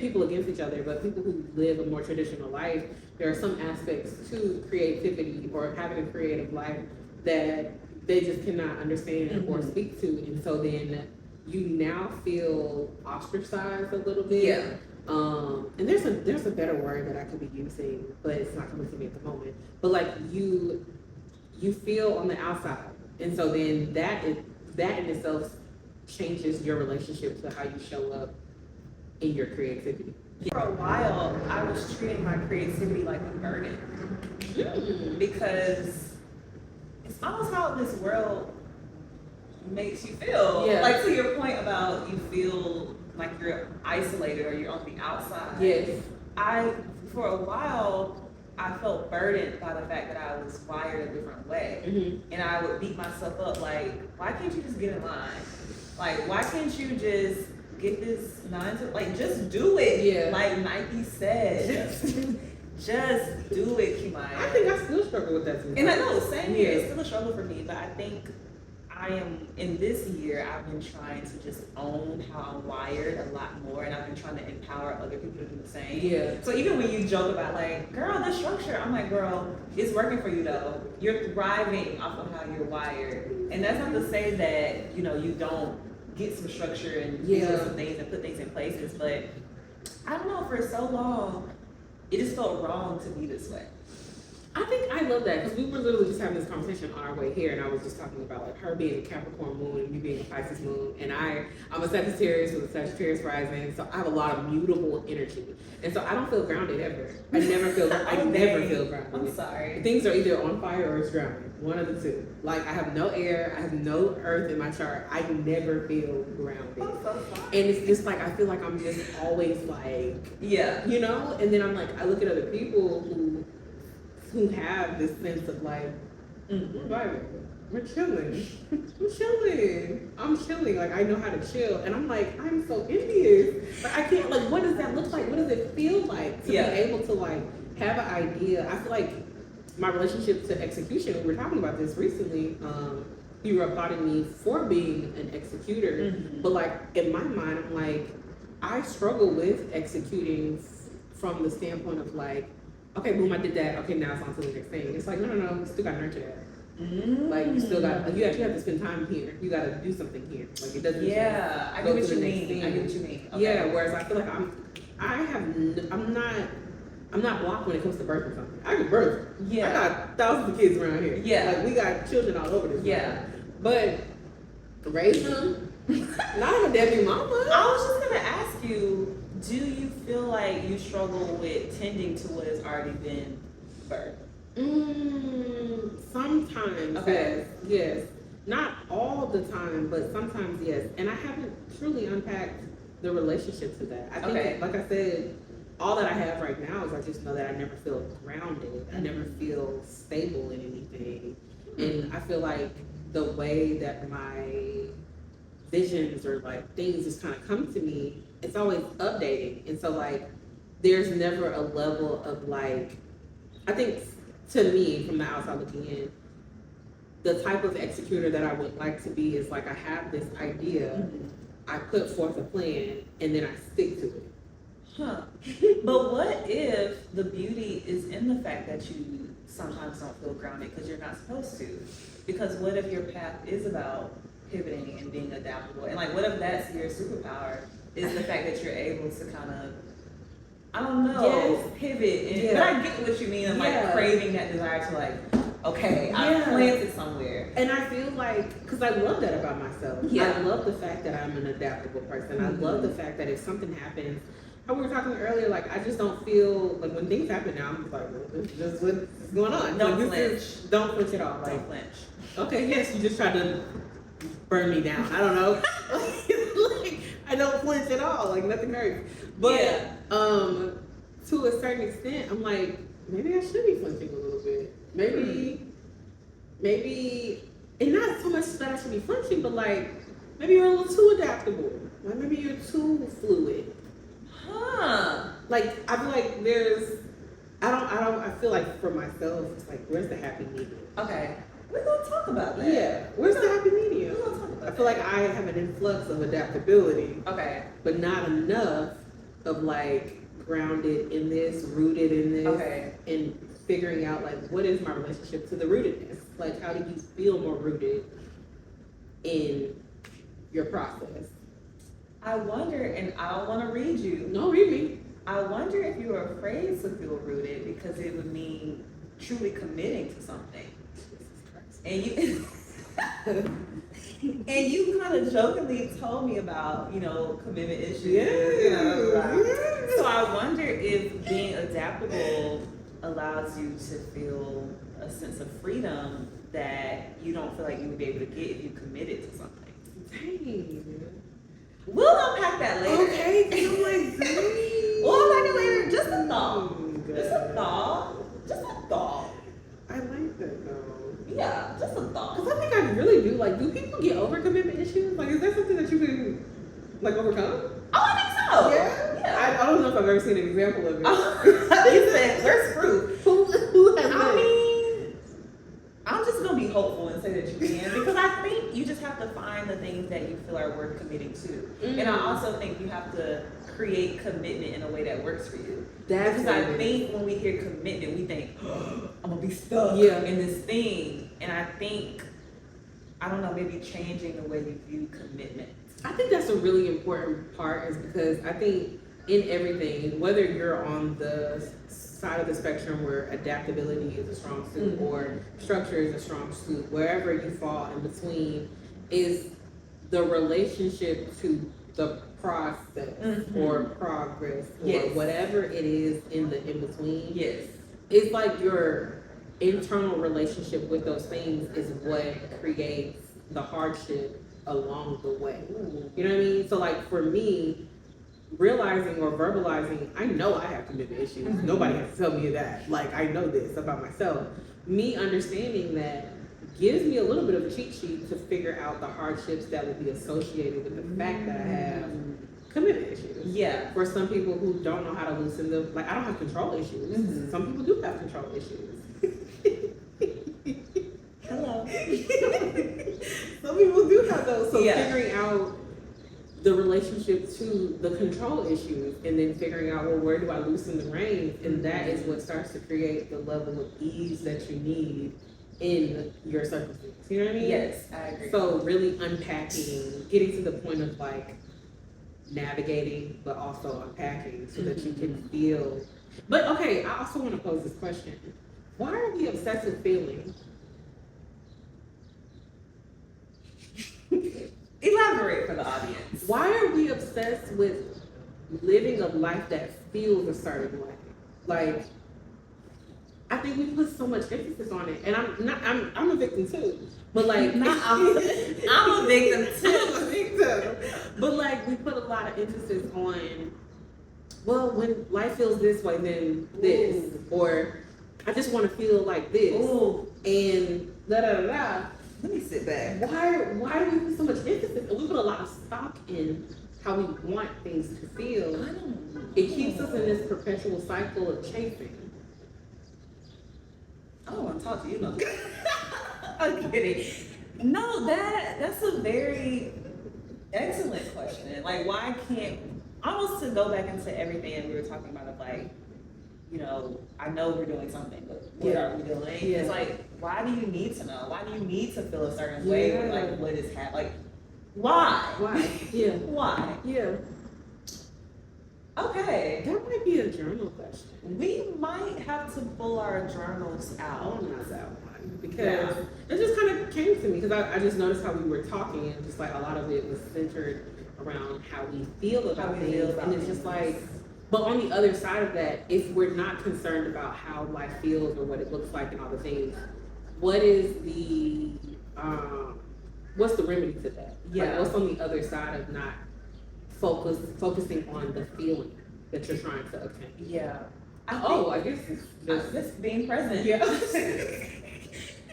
people against each other, but people who live a more traditional life, there are some aspects to creativity or having a creative life that they just cannot understand or speak to. And so then you now feel ostracized a little bit. Yeah. And there's a better word that I could be using, but it's not coming to me at the moment. But like you feel on the outside, and so then that in itself changes your relationship to how you show up in your creativity. For a while, I was treating my creativity like a burden because it's almost how this world makes you feel. Yeah. Like to your point about you feel like you're isolated or you're on the outside. Yes. For a while, I felt burdened by the fact that I was wired a different way. And I would beat myself up like, why can't you just get in line? Like, why can't you just get this 9 to, like, just do it. Yeah. Like Nike said. Just do it, Kimaya. I think I still struggle with that sometimes. And I know, same here. It's still a struggle for me, but I think in this year, I've been trying to just own how I'm wired a lot more, and I've been trying to empower other people to do the same. Yeah. So even when you joke about like, girl, the structure, I'm like, girl, it's working for you though. You're thriving off of how you're wired. And that's not to say that, you don't get some structure and do some things and put things in places, but I don't know, for so long, it just felt wrong to be this way. I think I love that because we were literally just having this conversation on our way here, and I was just talking about like her being a Capricorn moon and me being a Pisces moon, and I'm a Sagittarius with a Sagittarius rising, so I have a lot of mutable energy, and so I don't feel grounded ever. I never feel grounded. I'm sorry. Things are either on fire or it's drowning, one of the two. Like I have no air, I have no earth in my chart. I never feel grounded, and it's just like I feel like I'm just always like and then I'm like I look at other people who have this sense of like, we're chilling. I'm chilling. Like I know how to chill, and I'm like, I'm so envious. Like I can't. Like, what does that look like? What does it feel like to be able to like have an idea? I feel like my relationship to execution. We were talking about this recently. You were applauding me for being an executor, but like in my mind, I'm like, I struggle with executing from the standpoint of like, okay, boom, I did that. Okay, now it's on to the next thing. It's like, no, you still gotta nurture that. Like, you still got, like, you actually have to spend time here. You gotta do something here. Like, it doesn't I get what you mean. I get what you mean. Okay. Yeah, whereas I feel like I'm not blocked when it comes to birthing something. I can birth. Yeah. I got thousands of kids around here. Yeah. Like, we got children all over this. Yeah. But raise them, not a deadbeat mama. I was just gonna ask you, do you feel like you struggle with tending to what has already been birthed? Sometimes, yes. Not all the time, but sometimes, yes. And I haven't truly unpacked the relationship to that. I think, like I said, all that I have right now is I just know that I never feel grounded. I never feel stable in anything. And I feel like the way that my visions or like things just kind of come to me, it's always updating. And so like there's never a level of like, I think to me, from the outside looking in, the type of executor that I would like to be is like I have this idea, I put forth a plan, and then I stick to it. Huh. But what if the beauty is in the fact that you sometimes don't feel grounded because you're not supposed to? Because what if your path is about pivoting and being adaptable? And like, what if that's your superpower, is the fact that you're able to kind of, I don't know, Yes. pivot. And, Yeah. But I get what you mean of like Yeah. craving that desire to like, okay, I Yeah. planted somewhere. And I feel like, because I love that about myself. Yeah. I love the fact that I'm an adaptable person. Mhm. I love the fact that if something happens, how we were talking earlier, like I just don't feel like when things happen now, I'm just like, well, this is just what's going on. Don't Like, flinch. Don't flinch at all. Like, Don't flinch. okay, yes, you just tried to burn me down. I don't know. Like, I don't flinch at all. Like nothing hurts. But Yeah. to a certain extent, I'm like, maybe I should be flinching a little bit. Maybe, and not so much that I should be flinching, but like maybe you're a little too adaptable. Like maybe you're too fluid. Huh. Like I feel like I feel like for myself, it's like, where's the happy medium? Okay. We're gonna talk about that. Yeah, where's the happy medium? We're gonna talk about I feel like I have an influx of adaptability, Okay. but not enough of like grounded in this, rooted in this, Okay. and figuring out like what is my relationship to the rootedness? Like how do you feel more rooted in your process? I wonder, and I don't want to read you. No, read me. I wonder if you were afraid to feel rooted because it would mean truly committing to something. And you and you kind of jokingly told me about, commitment issues. Yeah. So I wonder if being adaptable allows you to feel a sense of freedom that you don't feel like you would be able to get if you committed to something. Dang. We'll unpack that later. Okay, 'cause I'm like, dang. We'll unpack it later. Just a thought. Dang. Just a thought. Just a thought. I like that though. Yeah, just a thought. Cause I think I really do. Like, do people get over commitment issues? Like, is that something that you can like overcome? Oh, I think so. Yeah. I don't know if I've ever seen an example of it. You said, where's proof? Who has I that? mean, I'm just gonna be hopeful and say that you can because I think you just have to find the things that you feel are worth committing to. And I also think you have to create commitment in a way that works for you. That's Because I think when we hear commitment, we think, I'm gonna be stuck in this thing. And I think, I don't know, maybe changing the way you view commitment. I think that's a really important part, is because I think in everything, whether you're on the side of the spectrum where adaptability is a strong suit or structure is a strong suit, wherever you fall in between, is the relationship to the process or progress or whatever it is in the in between. Yes. It's like your internal relationship with those things is what creates the hardship along the way. You know what I mean? So like for me, realizing or verbalizing, I know I have commitment issues. Nobody has to tell me that. Like I know this about myself. Me understanding that gives me a little bit of a cheat sheet to figure out the hardships that will be associated with the fact that I have commitment issues. Yeah. For some people who don't know how to loosen them, like I don't have control issues. Some people do have control issues. Hello. Some people do have those. So Yeah. figuring out the relationship to the control issues and then figuring out, well, where do I loosen the reins? And that is what starts to create the level of ease that you need in your circumstance. You know what I mean? Yes, I agree. So really unpacking, getting to the point of like navigating, but also unpacking so that you can feel. But okay, I also want to pose this question. Why are we obsessed with feeling? Elaborate for the audience. Why are we obsessed with living a life that feels a certain way? Like, I think we put so much emphasis on it, and I'm a victim too. But like, I'm a victim too. I'm a victim. But like, we put a lot of emphasis on, well, when life feels this way, then this, or I just want to feel like this, and da da da da. Let me sit back. Why do we put so much emphasis? And we put a lot of stock in how we want things to feel. I don't know. It keeps us in this perpetual cycle of chasing. I don't want to talk to you no more. I'm kidding. No, that's a very excellent question. Like, why can't, almost to go back into everything that we were talking about of like, you know, I know we're doing something, but what are we doing? Yeah. It's like, why do you need to know? Why do you need to feel a certain way? Yeah. Like, what is happening? Like, why? Why? Yeah. Why? Yeah. Okay. That might be a journal question. We might have to pull our journals I out. want to ask that one because Yeah. it just kind of came to me because I just noticed how we were talking and just like a lot of it was centered around how we feel about we things, feel about and it's just things. like, but on the other side of that, if we're not concerned about how life feels or what it looks like and all the things, what is the what's the remedy to that? Yeah. Like, what's on the other side of not focusing on the feeling that you're trying to obtain? Yeah. I guess it's just Just being present. yeah.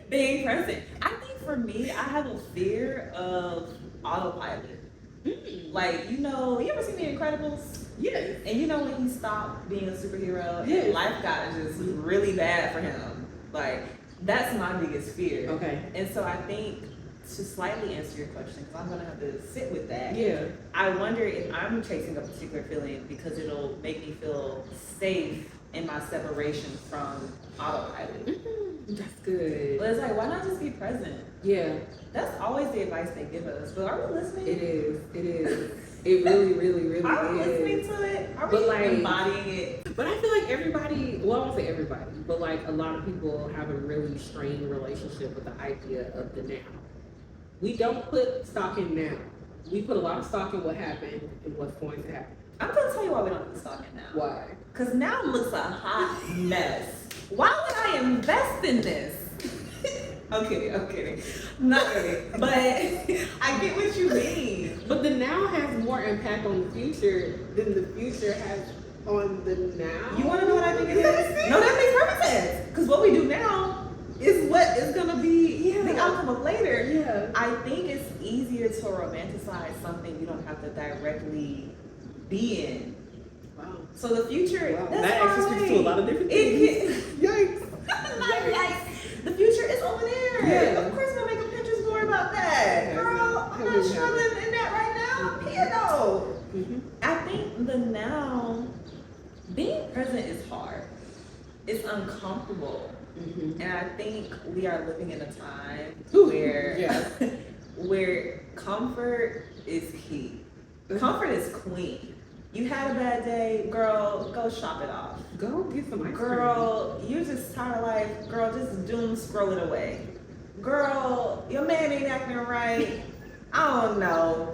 Being present. I think for me, I have a fear of autopilot. Like, you know, you ever seen The Incredibles? Yes. And you know when he stopped being a superhero Yes. and life got just really bad for him? Like, that's my biggest fear. Okay. And so I think to slightly answer your question, because I'm going to have to sit with that. Yeah. I wonder if I'm chasing a particular feeling because it'll make me feel safe in my separation from autopilot. That's good. But it's like, why not just be present? Yeah, That's always the advice they give us. But are we listening? it is. It is. It really, really, really Are we listening is. to it? Are But we like- embodying it? But I feel like everybody, well, I won't say everybody, but like a lot of people have a really strained relationship with the idea of the now. We don't put stock in now. We put a lot of stock in what happened and what's going to happen. I'm going to tell you why we don't put stock in now. Why? Because now looks a hot mess. Why would I invest in this? I'm kidding. I'm not kidding. But I get what you mean. But the now has more impact on the future than the future has on the now. You want to know what I think it is? No, that makes perfect sense. Because what we do now is what is going to be the outcome of later. Yeah. I think it's easier to romanticize something you don't have to directly be in. Wow. So the future, Wow. that's That far actually speaks away. to a lot of different It things. can, Yikes. Not yikes. The future is over there. Yeah. Of course, we'll make a Pinterest board about that. Yeah, Girl, I'm not struggling in that right now. You know. Mm-hmm. I think the now, being present is hard. It's uncomfortable. Mm-hmm. And I think we are living in a time Ooh, where yeah. where comfort is key. Comfort is queen. You had a bad day, girl, go shop it off. Go get some ice cream. Girl, you're just tired of life. Girl, just doom scroll it away. Girl, your man ain't acting right. I don't know.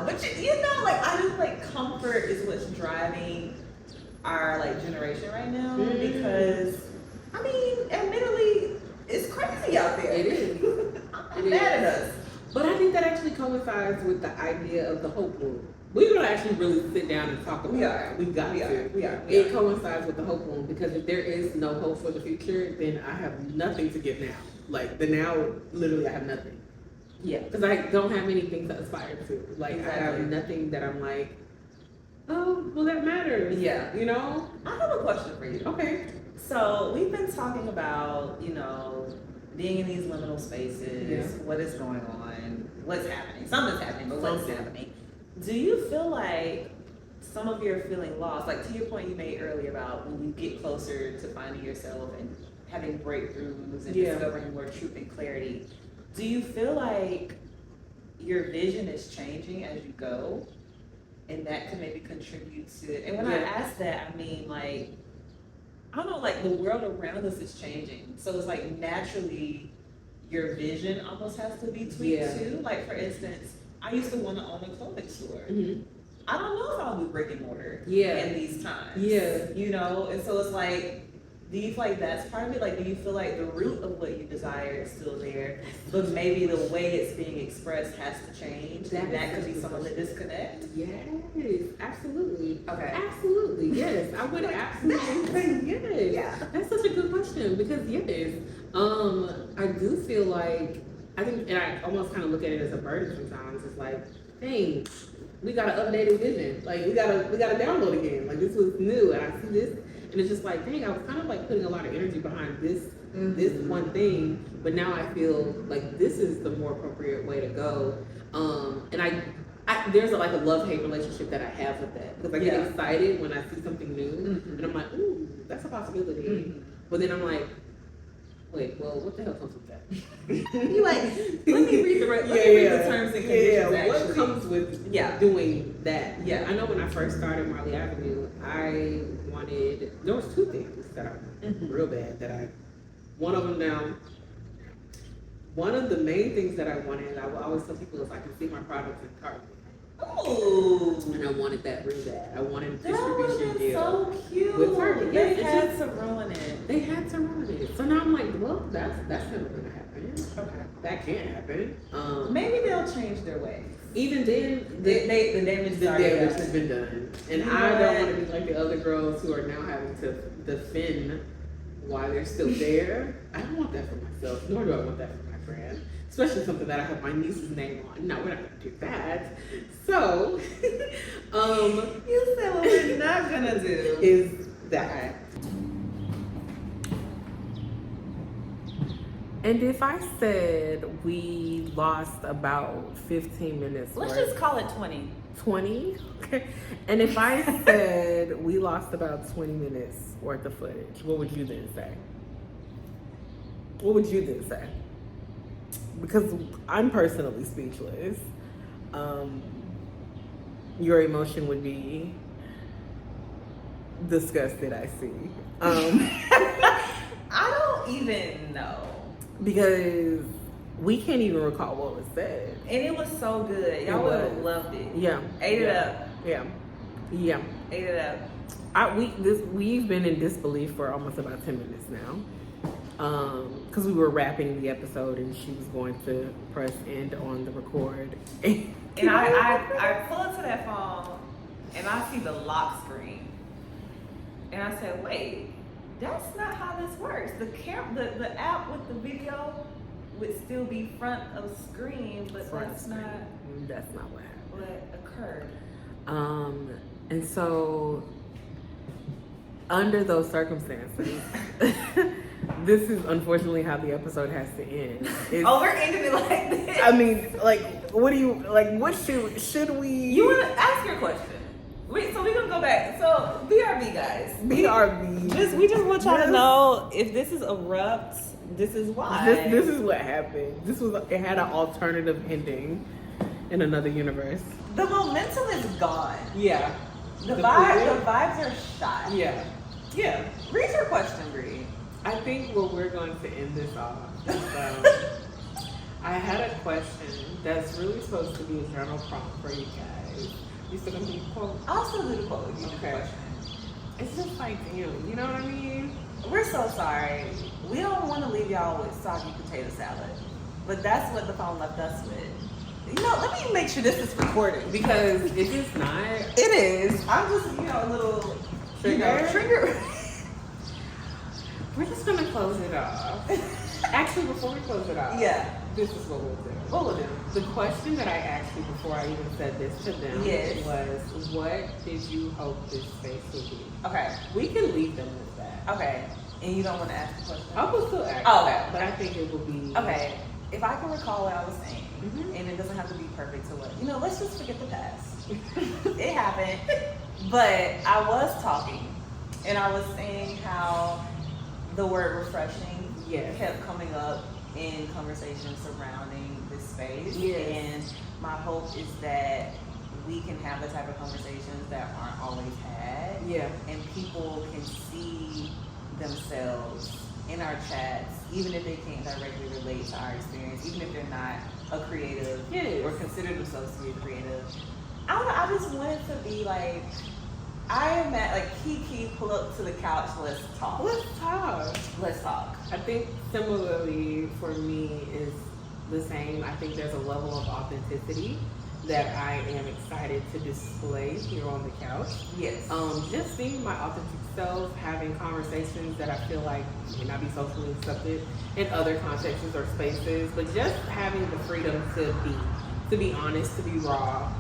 But you know, like, I just like comfort is what's driving our like generation right now. Mm. Because I mean, admittedly, it's crazy out there. It is. I'm It mad is. at us. But I think that actually coincides with the idea of the hope wound. We're gonna actually really sit down and talk about We it. are. We've got We to. are. We are. It coincides with the hope wound because if there is no hope for the future, then I have nothing to give now. Like the now, literally, I have nothing. Yeah. Because I don't have anything to aspire to. Like I have Exactly. nothing that I'm like, oh, well that matters. Yeah. You know? I have a question for you. Okay. So we've been talking about, you know, being in these liminal spaces, Yeah. what is going on, what's happening. Something's happening, but what's Something. happening? Do you feel like some of your feeling lost, like to your point you made earlier about when you get closer to finding yourself and having breakthroughs and Yeah. discovering more truth and clarity, do you feel like your vision is changing as you go? And that can maybe contribute to it. And when I Yeah. ask that, I mean like, I don't know, like the world around us is changing. So it's like naturally your vision almost has to be tweaked Yeah. too. Like for instance, I used to want to own a clothing store. Mm-hmm. I don't know if I'll do brick and mortar Yeah. in these times. Yeah. You know, and so it's like, do you feel like that's part of it? Like, do you feel like the root of what you desire is still there, but maybe the way it's being expressed has to change? That And that is could be such a some of the good disconnect. Yes, absolutely. Okay. Absolutely, yes. I would absolutely say yes. Yeah. That's such a good question because yes, I do feel like I think, and I almost kind of look at it as a burden sometimes. It's like, dang, we got an updated vision. Like we gotta download again. Like this was new, and I see this, and it's just like, dang, I was kind of like putting a lot of energy behind this this one thing, but now I feel like this is the more appropriate way to go. And there's like a love-hate relationship that I have with that, because I get excited when I see something new, and I'm like, ooh, that's a possibility. But then I'm like, wait, well, what the hell comes with that? You like, let me read the terms and conditions. Yeah, what comes with doing that? Yeah. I know when I first started Marley Avenue, there was two things that I wanted real bad one of the main things that I wanted, I would always tell people, is I can see my products in Target. Oh, and I wanted that real bad. I wanted a that would have distribution been deal so cute. with Target. They had to ruin it. They had to ruin it. So now I'm like, well, that's never gonna happen. Okay, that can't happen. Maybe they'll change their ways. Even then, the damage has been done, and I don't want to be like the other girls who are now having to defend why they're still there. I don't want that for myself, nor do I want that for my brand. Especially something that I have my niece's name on. No, we're not gonna do that. So, you said what we're not gonna do is that. And if I said we lost about 15 minutes, let's just call it 20. 20? Okay. And if I said we lost about 20 minutes worth of footage, what would you then say? What would you then say? Because I'm personally speechless. Your emotion would be disgusted, I see. I don't even know. Because we can't even recall what was said. And it was so good. Y'all would have loved it. Yeah. Ate it up. Yeah. Ate it up. We've been in disbelief for almost about 10 minutes now. Because we were wrapping the episode and she was going to press end on the record. And I pull up to that phone and I see the lock screen. And I said, wait, that's not how this works. The app with the video would still be front of screen, but that's not what occurred. And so under those circumstances, this is unfortunately how the episode has to end. We're ending it like this. I mean, like, what do you like? What should we? You want to ask your question? Wait, so we're gonna go back. So BRB guys, BRB. We just want y'all to know if this is abrupt. This is why. This is what happened. It had an alternative ending in another universe. The momentum is gone. Yeah. The vibes are shot. Yeah. Read your question, Bree. I think what we're going to end this off is, I had a question that's really supposed to be a journal prompt for you guys. You still gonna do the quote? I'll still do the quote. You do the question. It's just like, you know what I mean? We're so sorry. We don't want to leave y'all with soggy potato salad, but that's what the phone left us with. You know, let me make sure this is recorded because it is not. It is. I'm just, a little trigger. We're just gonna close it off. Actually, before we close it off, this is what we'll do. What we'll do? The question that I asked you before I even said this to them was, what did you hope this space would be? Okay. We can leave them with that. Okay. And you don't want to ask the question? I will still ask. Oh, okay. But I think it will be. Okay. If I can recall what I was saying, and it doesn't have to be perfect, so what? Let's just forget the past. It happened. But I was talking, and I was saying how the word refreshing kept coming up in conversations surrounding this space. Yes. And my hope is that we can have the type of conversations that aren't always had. Yeah. And people can see themselves in our chats, even if they can't directly relate to our experience, even if they're not a creative or consider themselves to be a creative. I don't know, I just wanted to be like, I am at like Kiki, pull up to the couch, let's talk. Let's talk. I think similarly for me is the same. I think there's a level of authenticity that I am excited to display here on the couch. Yes. Just being my authentic self, having conversations that I feel like may not be socially accepted in other contexts or spaces, but just having the freedom to be honest, to be raw,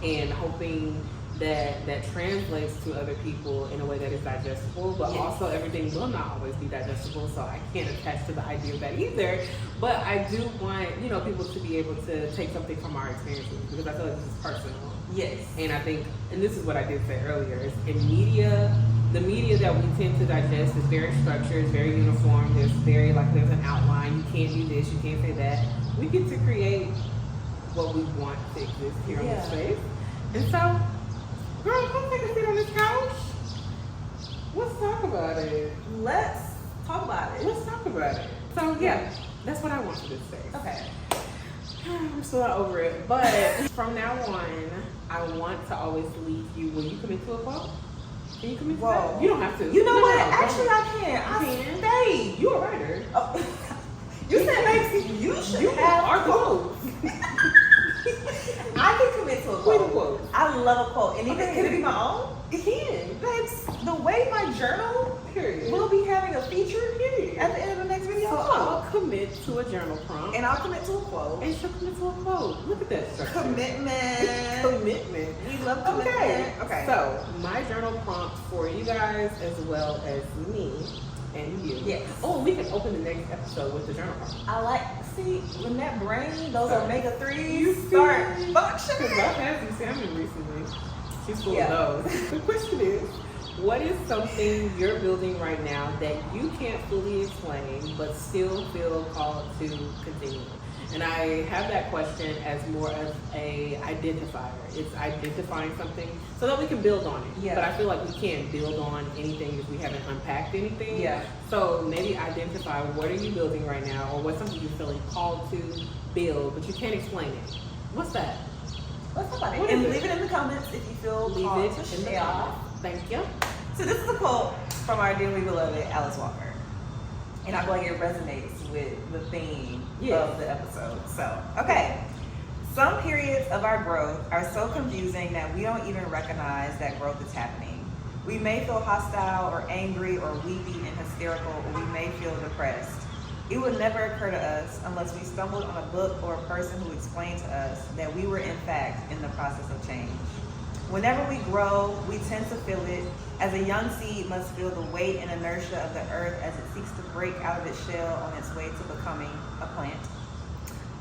and hoping that translates to other people in a way that is digestible, but also everything will not always be digestible, so I can't attach to the idea of that either. But I do want, people to be able to take something from our experiences, because I feel like this is personal. Yes. And I think, and this is what I did say earlier, is in media, the media that we tend to digest is very structured, it's very uniform, there's an outline, you can't do this, you can't say that. We get to create what we want to exist here on this space. And so, girl, come take a seat on this couch. Let's talk about it. Let's talk about it. Let's talk about it. So yeah, that's what I want for this space. Okay. I'm still not over it, but from now on, I want to always leave you. Will you commit to a quote? Can you commit to that? You don't have to. You know what? No, Actually, I can. I can. Stay. You're a writer. Oh. You said maybe you should have our quotes. I can commit to a quote. I love a quote. And even can it be my own? It can. That's the way my journal will be having a feature at the end of the next video. So I'll commit to a journal prompt. And I'll commit to a quote. And she'll commit to a quote. Look at that structure. Commitment. Commitment. We love commitment. Okay. So my journal prompt for you guys as well as me and you. Yes. Oh, we can open the next episode with the journal prompt. See, when that brain, those omega-3s start functioning. Because I've had some salmon recently. She's full of those. The question is, what is something you're building right now that you can't fully explain but still feel called to continue? And I have that question as more of a identifier. It's identifying something so that we can build on it. Yeah. But I feel like we can't build on anything if we haven't unpacked anything. Yeah. So maybe identify what are you building right now, or what's something you're feeling called to build, but you can't explain it. What's that? Let's talk about it. And leave it in the comments if you feel called to share. Thank you. So this is a quote from our dearly beloved Alice Walker. And I feel like it resonates with the theme of the episode. So, okay. Some periods of our growth are so confusing that we don't even recognize that growth is happening. We may feel hostile or angry or weepy and hysterical, or we may feel depressed. It would never occur to us unless we stumbled on a book or a person who explained to us that we were in fact in the process of change. Whenever we grow, we tend to feel it, as a young seed must feel the weight and inertia of the earth as it seeks to break out of its shell on its way to becoming a plant.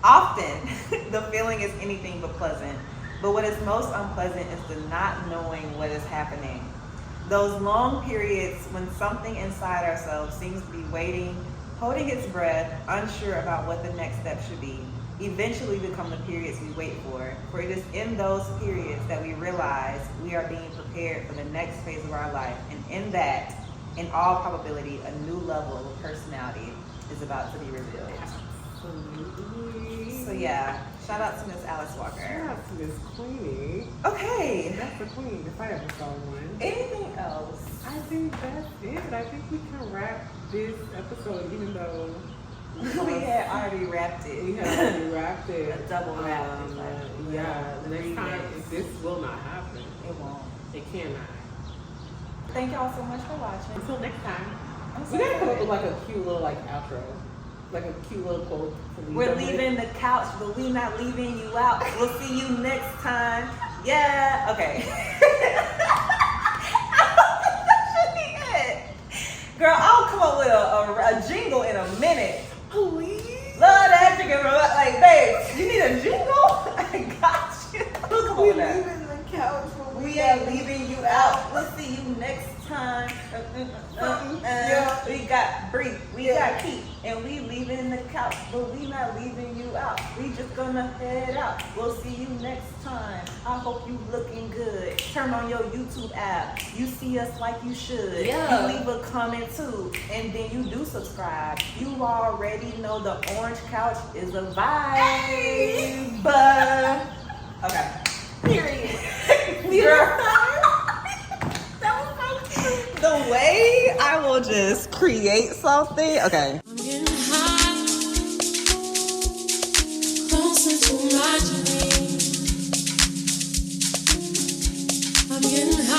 Often, the feeling is anything but pleasant, but what is most unpleasant is the not knowing what is happening. Those long periods when something inside ourselves seems to be waiting, holding its breath, unsure about what the next step should be, eventually become the periods we wait for it is in those periods that we realize we are being prepared for the next phase of our life, and in that, in all probability, a new level of personality is about to be revealed. Absolutely. So yeah, shout out to Miss Alice Walker. Shout out to Miss Queenie. Okay. That's the queen, if I ever saw one. Anything else? I think that's it. I think we can wrap this episode, even though we had already wrapped it. We had already wrapped it. A double wrap. Next time, this will not happen. It won't. It cannot. Thank y'all so much for watching. Until next time. So We gotta come up with like a cute little outro. Like a cute little quote. We're leaving the couch, but we're not leaving you out. We'll see you next time. Yeah. Okay. That should be it. Girl, I'll come up with a jingle in a minute. Please. Love that jingle. Like, babe, you need a jingle? I got you. We'll come up with that. Leaving the couch, but We ain't leaving you out. We'll see you next time. We got breathe. We got keep. And we leaving the couch, but we not leaving you out. We just gonna head out. We'll see you next time. I hope you looking good. Turn on your YouTube app. You see us like you should. Yeah. You leave a comment too. And then you do subscribe. You already know the orange couch is a vibe. Okay. Period. The way I will just create something. Okay. I'm getting high, closer to my dream. I'm getting high.